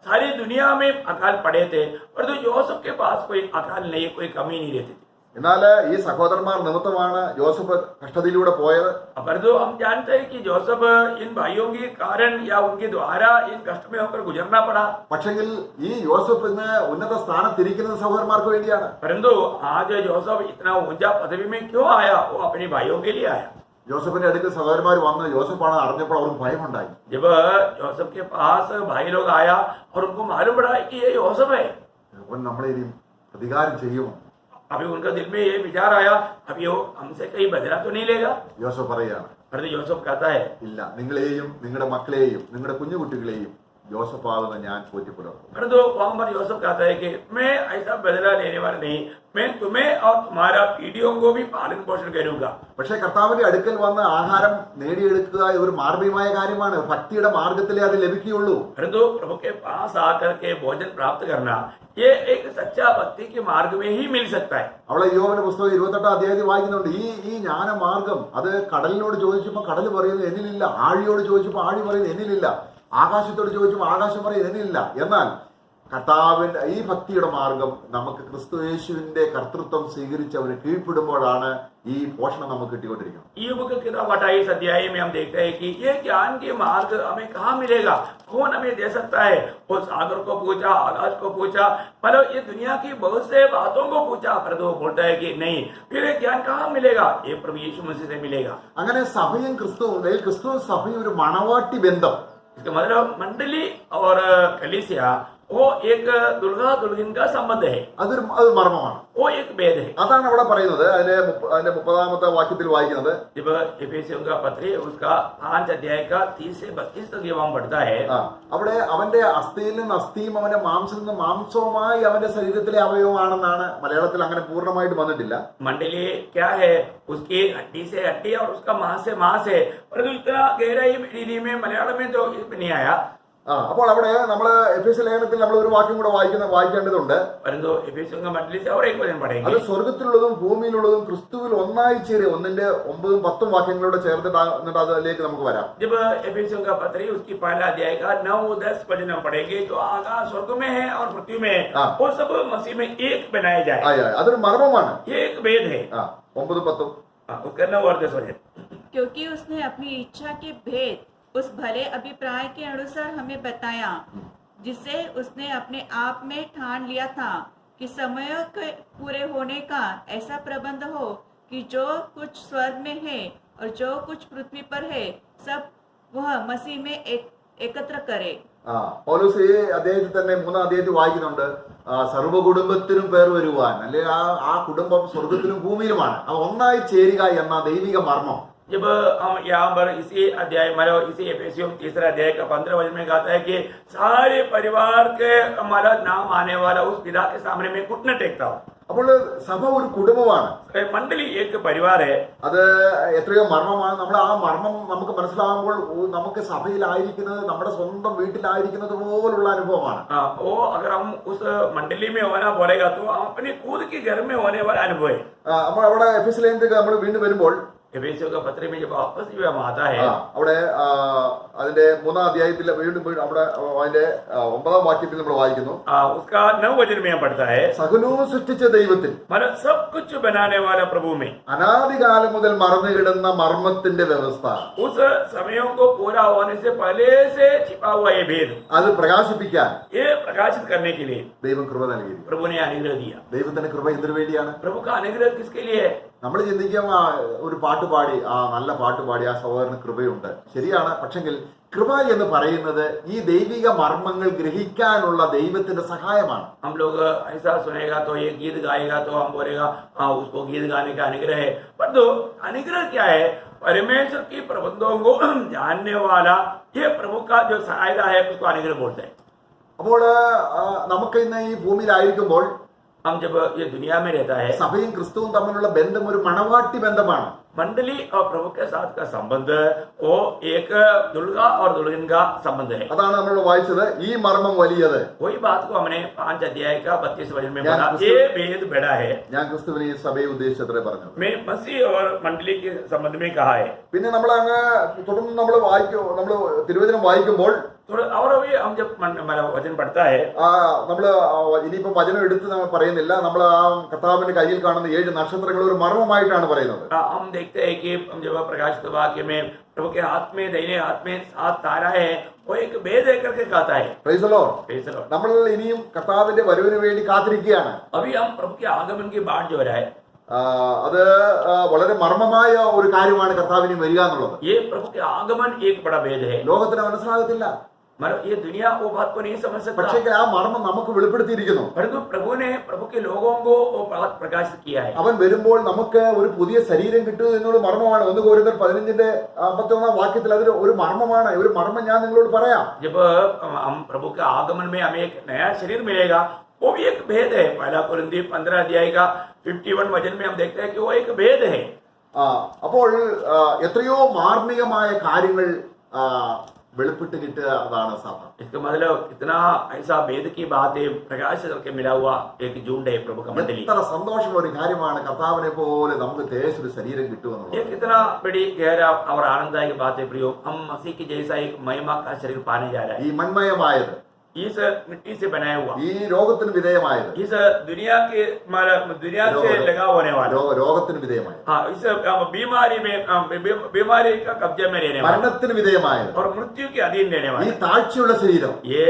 सारी दुनिया में अकाल पड़े थे, परंतु यूसुफ के पास कोई अकाल नहीं, कोई कमी नहीं रहती थी. എന്നാൽ ഈ സഹോദരന്മാർ നിമിത്തമാണ് യോസഫ് കഷ്ടതയിലൂടെ പോയത്. परंतु हम जानते हैं कि जोसेफ इन भाइयों के कारण या उनके द्वारा इन कष्ट में होकर गुजरना पड़ा. പക്ഷെങ്കിൽ ഈ യോസഫ് ഇന്ന് ഉന്നത സ്ഥാനത്തിരിക്കുന്നത് സഹോദരന്മാർക്ക് വേണ്ടിയാണ്. परंतु आज जोसेफ इतना ऊंचा पदवी में क्यों आया? वो अपने भाइयों के लिए आया. യോസഫിന്റെ അടുക്കൽ സഹോദരന്മാർ വന്ന് യോസഫാണ് അറിഞ്ഞപ്പോൾ അവർക്ക് ഭയമുണ്ടായി. जब जोसेफ के पास भाई लोग आया और उनको मालूम पड़ा कि ये जोसेफ है, അവൻ നമ്മളെ ഇനി പ്രതികാരം ചെയ്യുമോ? अभी उनका दिल में ये विचार आया, अभी वो हमसे कहीं बदला तो नहीं लेगा. യോസഫ് പറയുകയാണ്, परंतु जोसेफ कहता है, ഇല്ല, നിങ്ങളെയും നിങ്ങളുടെ മക്കളെയും നിങ്ങളുടെ കുഞ്ഞുകുട്ടികളെയും ജോസഫാകുന്ന ഞാൻ പോറ്റിപ്പുലർത്തും. परंतु वहां पर यूसुफ कहता है कि मैं ऐसा बदला लेने वाला नहीं, मैं तुम्हें और तुम्हारा पीढ़ियों को भी पालन पोषण करूंगा. പക്ഷേ കർത്താവിന്റെ അടുക്കൽ വന്ന് ആഹാരം നേടിയെടുക്കുക ഒരു മാർഗീയമായ കാര്യമാണ്. ഭക്തിയുടെ മാർഗത്തിലേ അത് ലഭിക്കുകയുള്ളൂ. परंतु प्रभु के पास आकर के भोजन प्राप्त करना ये एक सच्चा भक्ति के मार्ग में ही मिल सकता है. അവളെ യോബിന്റെ പുസ്തകം 28 അധ്യായത്തിൽ വായിക്കുന്നുണ്ട്. ഈ ജ്ഞാനമാർഗം അത് കടലിനോട് ചോദിച്ചപ്പോൾ കടൽ പറയുന്നത് എന്നിലില്ല, ആഴിയോട് ചോദിച്ചപ്പോൾ ആഴി പറയുന്നത് എന്നിലില്ല, ആകാശത്തോട് ചോദിച്ചപ്പോൾ ആകാശം പറയുന്നത് എന്നിലില്ല. എന്നാൽ കർത്താവിന്റെ ഈ ഭക്തിയുടെ മാർഗം നമുക്ക് ക്രിസ്തുയേശുവിന്റെ കർത്തൃത്വം സ്വീകരിച്ചവന് കീഴ്പ്പെടുമ്പോഴാണ് ഈ പോഷണം നമുക്ക് കിട്ടിക്കൊണ്ടിരിക്കുന്നത്. ईयोब की किताब 28 अध्याय में हम देखते हैं कि ये ज्ञान के मार्ग हमें कहाँ मिलेगा, कौन हमें दे सकता है. वो सागर को पूछा, आकाश को पूछा, मतलब ये दुनिया की बहुत से बातों को पूछा, पर वो बोलता है कि नहीं, फिर ये ज्ञान कहाँ मिलेगा, ये प्रभु यीशु मसीह से मिलेगा. അങ്ങനെ സഭയും ക്രിസ്തുവും സഭയും ഒരു മണവാട്ടി ബന്ധം. इसका मतलब मंडली और कलीसिया वो एक दुल्हा दुल्हन का संबंध है, അത് മർമ്മമാണ്. वो एक भेद है. അതാണ് അവിടെ പറയുന്നത്. അതിന്റെ 30ാമത്തെ വാക്യത്തിൽ വായിക്കുന്നത്, जब एफेसियों का पत्र उसका 5 अध्याय का 30 से 32 तक ये वहां बढ़ता है. അവിടെ അവന്റെ അസ്ഥിയിൽ നിന്ന് അസ്ഥിയും അവന്റെ മാംസത്തിൽ നിന്ന് മാംസവുമായി അവന്റെ ശരീരത്തിലെ അവയവമാണെന്നാണ് മലയാളത്തിൽ അങ്ങനെ പൂർണ്ണമായിട്ട് വന്നിട്ടില്ല. मंडली क्या है, उसकी हड्डी से हड्डी और उसका मांस से मांस है, परंतु इतना गहराई हिंदी में मलयालम में तो नहीं आया. അപ്പോൾ അവിടെ നമ്മൾ എഫേസ്യ ലേഖനത്തിൽ നമ്മൾ ഒരു വാക്യം കൂടെ വായിക്കേണ്ടതുണ്ട്. परंतु एफेसियों का मंडली से और एक वचन पढ़ेंगे. അത് സ്വർഗത്തിലുള്ളതും ഭൂമിയിലുള്ളതും ക്രിസ്തുവിൽ ഒന്നായി ചേരുക. 1-ന്റെ 9-10 വാക്യങ്ങളോട് ചേർത്തിട്ട് അതിലേക്ക് നമുക്ക് വരാം. जब एफेसियों का पत्र उसकी पहला अध्याय का 9-10 वचन हम पढ़ेंगे, जो आकाश स्वर्ग में है और पृथ्वी में है, वो सब मसीह में एक बनाए जाए. അതൊരു മർമ്മമാണ്. ये एक भेद है. 9-10 उसका 9 और 10 वचन. क्योंकि उसने अपनी इच्छा के भेद उस भले अभिप्राय के अनुसार हमें बताया, जिसे उसने अपने आप में ठान लिया था कि समयों के पूरे होने का ऐसा प्रबंध हो कि जो कुछ स्वर्ग में है और जो कुछ पृथ्वी पर है सब वह मसीह में एकत्र करे. പൗലോസ് ഈ അദ്ദേഹത്തിൽ തന്നെ 3-ാം അധ്യായത്തിൽ വായിക്കുന്നുണ്ട്, സർവ്വകുടുംബത്തിനും പേർ വരുവാൻ, അല്ലെ ആ കുടുംബം സ്വർഗത്തിലും ഭൂമിയിലുമാണ്, അത് ഒന്നായി ചേരുക എന്ന ദൈവിക മർമ്മം. जब हम यहाँ पर इसी अध्याय मतलब इसी एफेसियों 3 अध्याय का 15 वचन में कहता है कि सारे परिवार के हमारा नाम आने वाला उस पिता के सामने में घुटने टेकता हूँ. അപ്പോൾ സഭ ഒരു കുടുംബമാണ്, मंडली एक परिवार है. അത് എത്രയോ മർമ്മമാണ്. നമ്മൾ ആ മർമ്മം നമുക്ക് മനസ്സിലാകുമ്പോൾ നമുക്ക് സഭയിലായിരിക്കുന്നത് നമ്മുടെ സ്വന്തം വീട്ടിലായിരിക്കുന്നത് പോലുള്ള അനുഭവമാണ്. वो अगर हम उस मंडली में होना बोलेगा तो हम अपने खुद के घर में होने वाला अनुभव है. നമ്മൾ അവിടെ എഫേസ്യ ലേഖനത്തിൽ നമ്മൾ വീണ്ടും വരുമ്പോൾ एफेसियों का पत्र में जब वापस हम आता है, അവിടെ അതിന്റെ 3-ാം അധ്യായത്തിൽ വീണ്ടും അവിടെ അതിന്റെ 9-ാം വാക്യത്തിൽ നമ്മൾ വായിക്കുന്നു, उसका 9 वचन में पढ़ता है, സകലവും സൃഷ്ടിച്ച ദൈവത്തിൽ मतलब सब कुछ बनाने वाला प्रभु में അനാദികാലം മുതൽ മറന്നു കിടന്ന മർമ്മത്തിന്റെ വ്യവസ്ഥ, उस समयों को पूरा होने से पहले से छिपा हुआ ये भेद, അത് പ്രകാശിപ്പിക്കാൻ ये प्रकाशित करने के लिए ദൈവം കൃപ നൽകിയിരിക്കുന്നു. प्रभु ने अनुग्रह दिया. ദൈവത്തിന്റെ കൃപ എന്തിനു വേണ്ടിയാണ്? प्रभु का अनुग्रह किसके लिए है? നമ്മൾ ചിന്തിക്കാം, ഒരു പാട്ട് പാടി, നല്ല പാട്ട് പാടി ആ സഹോദരന് കൃപയുണ്ട്, ശരിയാണ്. പക്ഷെങ്കിൽ കൃപ എന്ന് പറയുന്നത് ഈ ദൈവിക മർമ്മങ്ങൾ ഗ്രഹിക്കാനുള്ള ദൈവത്തിന്റെ സഹായമാണ്. हम लोग ऐसा सुनेगा तो ये गीत गाएगा तो हम बोलेगा उसको गीत गाने का अनुग्रह है, पर तो अनुग्रह क्या है? परमेश्वर की प्रबंधों को जानने वाला ये प्रभु का जो सहायता है उसको अनुग्रह बोलते हैं. അപ്പോൾ നമുക്ക് ഇന്ന് ഈ ഭൂമിയിലായിരിക്കുമ്പോൾ हम जब ये दुनिया में रहता है, സഭയും ക്രിസ്തുവും തമ്മിലുള്ള ബന്ധം ഒരു മണവാട്ടി ബന്ധമാണ്. मंडली और प्रभु के साथ का संबंध वो एक दुल्हा और दुल्हन का संबंध है. അതാണ് നമ്മൾ വായിച്ചത്, ഈ മർമ്മം വലിയത്. वही बात को हमने 5 अध्याय का 32 वचन में पढ़ा, ये भेद बड़ा है. ഞാൻ ക്രിസ്തുവിനെ ഈ സഭയെ ഉദ്ദേശിച്ചത്രേ പറഞ്ഞത്. मैं मसीह और मंडली के संबंध में कहा है. പിന്നെ നമ്മൾ അങ്ങ് തുടർന്ന് നമ്മൾ തിരുവചനം വായിക്കുമ്പോൾ और अभी हम जब वचन पढ़ता है, നമ്മൾ ഇനിയിപ്പം വചനം എടുത്ത് നമ്മൾ പറയുന്നില്ല, നമ്മൾ ആ കർത്താവിന്റെ കയ്യിൽ കാണുന്ന 7 നക്ഷത്രങ്ങൾ ഒരു മർമ്മമായിട്ടാണ് പറയുന്നത്. हम देखते हैं कि जब प्रकाशित वाक्य में प्रभु के हाथ में दाहिने हाथ में 7 तारा है, वो एक भेद है करके कहता है. Praise the Lord. നമ്മൾ ഇനിയും കർത്താവിന്റെ വരവിന് വേണ്ടി കാത്തിരിക്കുകയാണ്. अभी हम प्रभु के आगमन की बाट जो है, അത് വളരെ മർമ്മമായ ഒരു കാര്യമാണ് കർത്താവിന് വരിക എന്നുള്ളത്. ये प्रभु के आगमन एक बड़ा भेद है. ലോകത്തിന് മനസ്സിലാകത്തില്ല. मतलब ये दुनिया वो बात को नहीं समझ सकता, പക്ഷേ ആ മർമ്മം നമുക്ക് വെളിപ്പെടുത്തിയിരിക്കുന്നു. परंतु प्रभु ने प्रभु के लोगों को वो बात प्रकाशित किया है। അവൻ വരുമ്പോൾ നമുക്ക് ഒരു പുതിയ ശരീരം കിട്ടും എന്നുള്ള മർമ്മമാണ്. 1 കൊരിന്ത്യർ 15:51 വാക്യത്തിൽ അതിൽ ഒരു മർമ്മമാണ്. ഒരു മർമ്മം ഞാൻ നിങ്ങളോട് പറയാം. जब हम प्रभु के आगमन में हमें एक नया शरीर मिलेगा, वो भी एक भेद है। पहला कुरिन्थियों 15 अध्याय का 51 वचन में हम देखते हैं कि वो एक भेद है। അപ്പോൾ എത്രയോ മാർമികമായ കാര്യങ്ങൾ വെളിപ്പെട്ട് കിട്ടുക അതാണ് സഭ. इसका मतलब कितना ऐसा भेद की बातें प्रकाश करके मिला हुआ एक झुंड है प्रभु का मंडली। എത്ര സന്തോഷമുള്ള ഒരു കാര്യമാണ് കർത്താവിനെ പോലെ നമുക്ക് തേജസ്സുള്ള ശരീരം കിട്ടുമെന്നുള്ളത്. ये कितना बड़ी गहरा और आनंददायक बात है प्रियो, हम मसीह की जैसा एक महिमा का शरीर पाने जा रहे हैं। ഈ മന്മയമായത്, इस मिट्टी से बनाया हुआ, ഈ രോഗത്തിന് വിധേയമായത്, इस दुनिया के दुनिया से लगा होने वाला, രോഗത്തിന് വിധേയമായത്, हाँ, इस बीमारी में बीमारी का कब्जे में रहने वाला മരണത്തിന് വിധേയമായത്, और मृत्यु के अधीन रहने ഈ वाला, താഴ്ചയുള്ള ശരീരം ये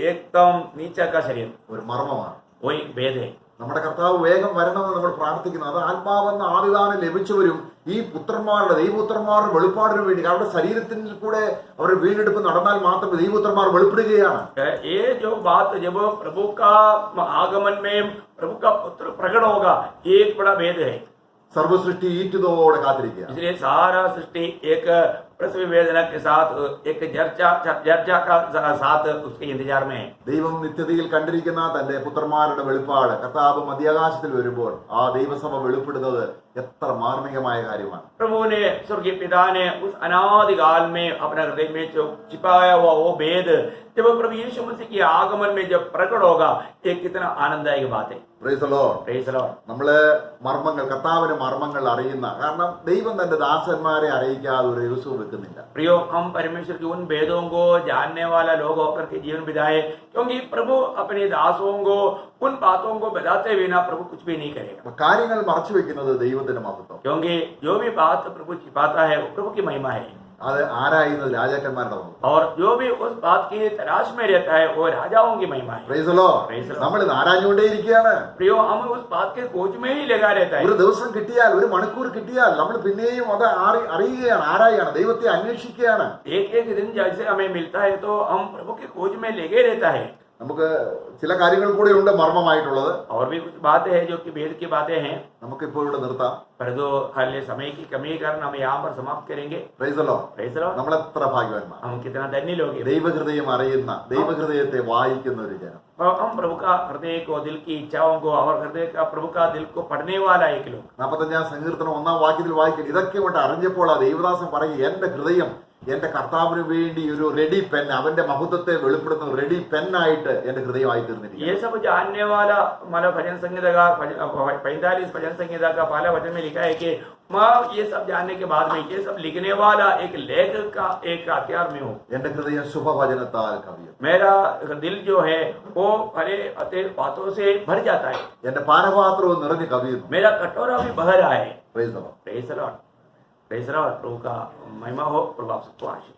एकदम नीचा का शरीर ഒരു മർമ്മമാണ്. वही भेद है। നമ്മുടെ കർത്താവ് വേഗം വരണമെന്ന് നമ്മൾ പ്രാർത്ഥിക്കുന്നത് അത് ആത്മാവെന്ന ആദിദാനം ലഭിച്ചവരും ഈ പുത്രന്മാരുടെ ദൈവപുത്രന്മാരുടെ വെളിപ്പാടിന് വേണ്ടി അവരുടെ ശരീരത്തിൽ കൂടെ അവരുടെ വീണ്ടെടുപ്പ് നടന്നാൽ മാത്രമേ ദൈവപുത്രന്മാർ വെളിപ്പെടുകയാണ്. ये जो बात जब प्रभु का आगमन में प्रभु का पुत्र प्रकट होगा, ये एक बड़ा भेद है। സർവ്വസൃഷ്ടി ഈറ്റുതോടെ കാത്തിരിക്കുക. इसलिए सारा सृष्टि एक प्रसव वेदना के साथ, एक चर्चा का साथ उसके इंतजार में है। ദൈവം നിത്യതയിൽ കണ്ടിരിക്കുന്ന തന്റെ പുത്രന്മാരുടെ വെളിപ്പാട് കർത്താവ് മധ്യാകാശത്തിൽ വരുമ്പോൾ ആ ദൈവസഭ വെളിപ്പെടുന്നത് എത്ര മാർമികമായ കാര്യമാണ്. प्रभु ने स्वर्गीय पिता ने उस अनादि काल में अपने हृदय में जो छिपाया हुआ वो भेद जब प्रभु यीशु मसीह के आगमन में जब प्रकट होगा, ये कितना आनंददायक बात है। Praise the Lord. Praise the Lord. നമ്മള് മർമ്മങ്ങൾ കർത്താവിന്റെ മർമ്മങ്ങൾ അറിയുന്ന കാരണം ദൈവം തന്റെ ദാസന്മാരെ അറിയിക്കാതെ ഒരു ദിവസവും വെക്കുന്നില്ല. प्रियो, हम परमेश्वर के उन भेदों को जानने वाला लोग होकर के जीवन बिताए, क्योंकि प्रभु अपने दासों को उन बातों को बताते बिना प्रभु कुछ भी नहीं करेगा। കാര്യങ്ങൾ മറച്ചു വെക്കുന്നത് ദൈവത്തിന്റെ മഹത്വം. क्योंकि जो भी बात प्रभु छिपाता है वो प्रभु की महिमा है, അത് ആരായുന്നത് രാജാക്കന്മാരുടെ മഹത്വം. और जो भी उस बात की तलाश में रहता है वो राजाओं की महिमा है। Praise the Lord. Praise the Lord. നമ്മൾ ആരാഞ്ഞുകൊണ്ടേയിരിക്കുകയാണ്. प्रियो, हम उस बात के खोज में ही लगा रहता है। ഒരു ദിവസം കിട്ടിയാൽ ഒരു മണിക്കൂർ കിട്ടിയാൽ നമ്മൾ പിന്നെയും അത് അറിയുകയാണ്, ആരായാണ്, ദൈവത്തെ അന്വേഷിക്കുകയാണ്. एक एक दिन जैसे हमें मिलता है तो हम प्रभु की खोज में लगे रहता है। നമുക്ക് ചില കാര്യങ്ങൾ കൂടെ ഉണ്ട് മർമ്മമായിട്ടുള്ളത്. और भी कुछ बातें हैं जो कि भेद की बातें हैं, നമുക്കിപ്പോൾ ഇവിടെ നിർത്താം. परंतु हाल समय की कमी के कारण हम यहाँ पर समाप्त करेंगे। Price the Lord. Praise the Lord. നമ്മൾ എത്ര ഭാഗ്യവാന്മാർ. हम कितना धन्य लोग हैं। ദൈവഹൃദയം അറിയുന്ന, ദൈവഹൃദയത്തെ വായിക്കുന്ന ഒരു ജനം. और हम प्रभु का हृदय को, दिल की इच्छाओं को और हृदय का प्रभु का दिल को पढ़ने वाला एक लोग। 45 സങ്കീർത്തനം 1 വാക്യത്തിൽ വായിക്കും, ഇതൊക്കെ കൊണ്ട് അറിഞ്ഞപ്പോൾ ആ ദൈവദാസൻ പറയും, എന്റെ ഹൃദയം എന്റെ കർത്താവിന് വേണ്ടി ഒരു റെഡി പെൻ, അവന്റെ മഹത്വത്തെ വെളിപ്പെടുത്തുന്ന റെഡി പെന്നായിട്ട് എന്റെ ഹൃദയമായി തീർന്നിരിക്കും. ये सब जानने वाला मतलब भजन संहिता का 45 भजन संहिता का पहला वचन में लिखा है कि मैं ये सब जानने के बाद में ये सब लिखने वाला एक लेखक का एक हथियार में हूँ। എന്റെ ഹൃദയം ശുഭവചനത്താൽ കവിയും. मेरा दिल जो है वो भले अति बातों से भर जाता है, എന്റെ പാനപാത്രവും നിറഞ്ഞു കവിയുന്നു. मेरा कटोरा भी बह रहा है। Praise the Lord. Praise the Lord. Praise the Lord. प्रभु का महिमा हो, प्रभु आप सबको आशीष।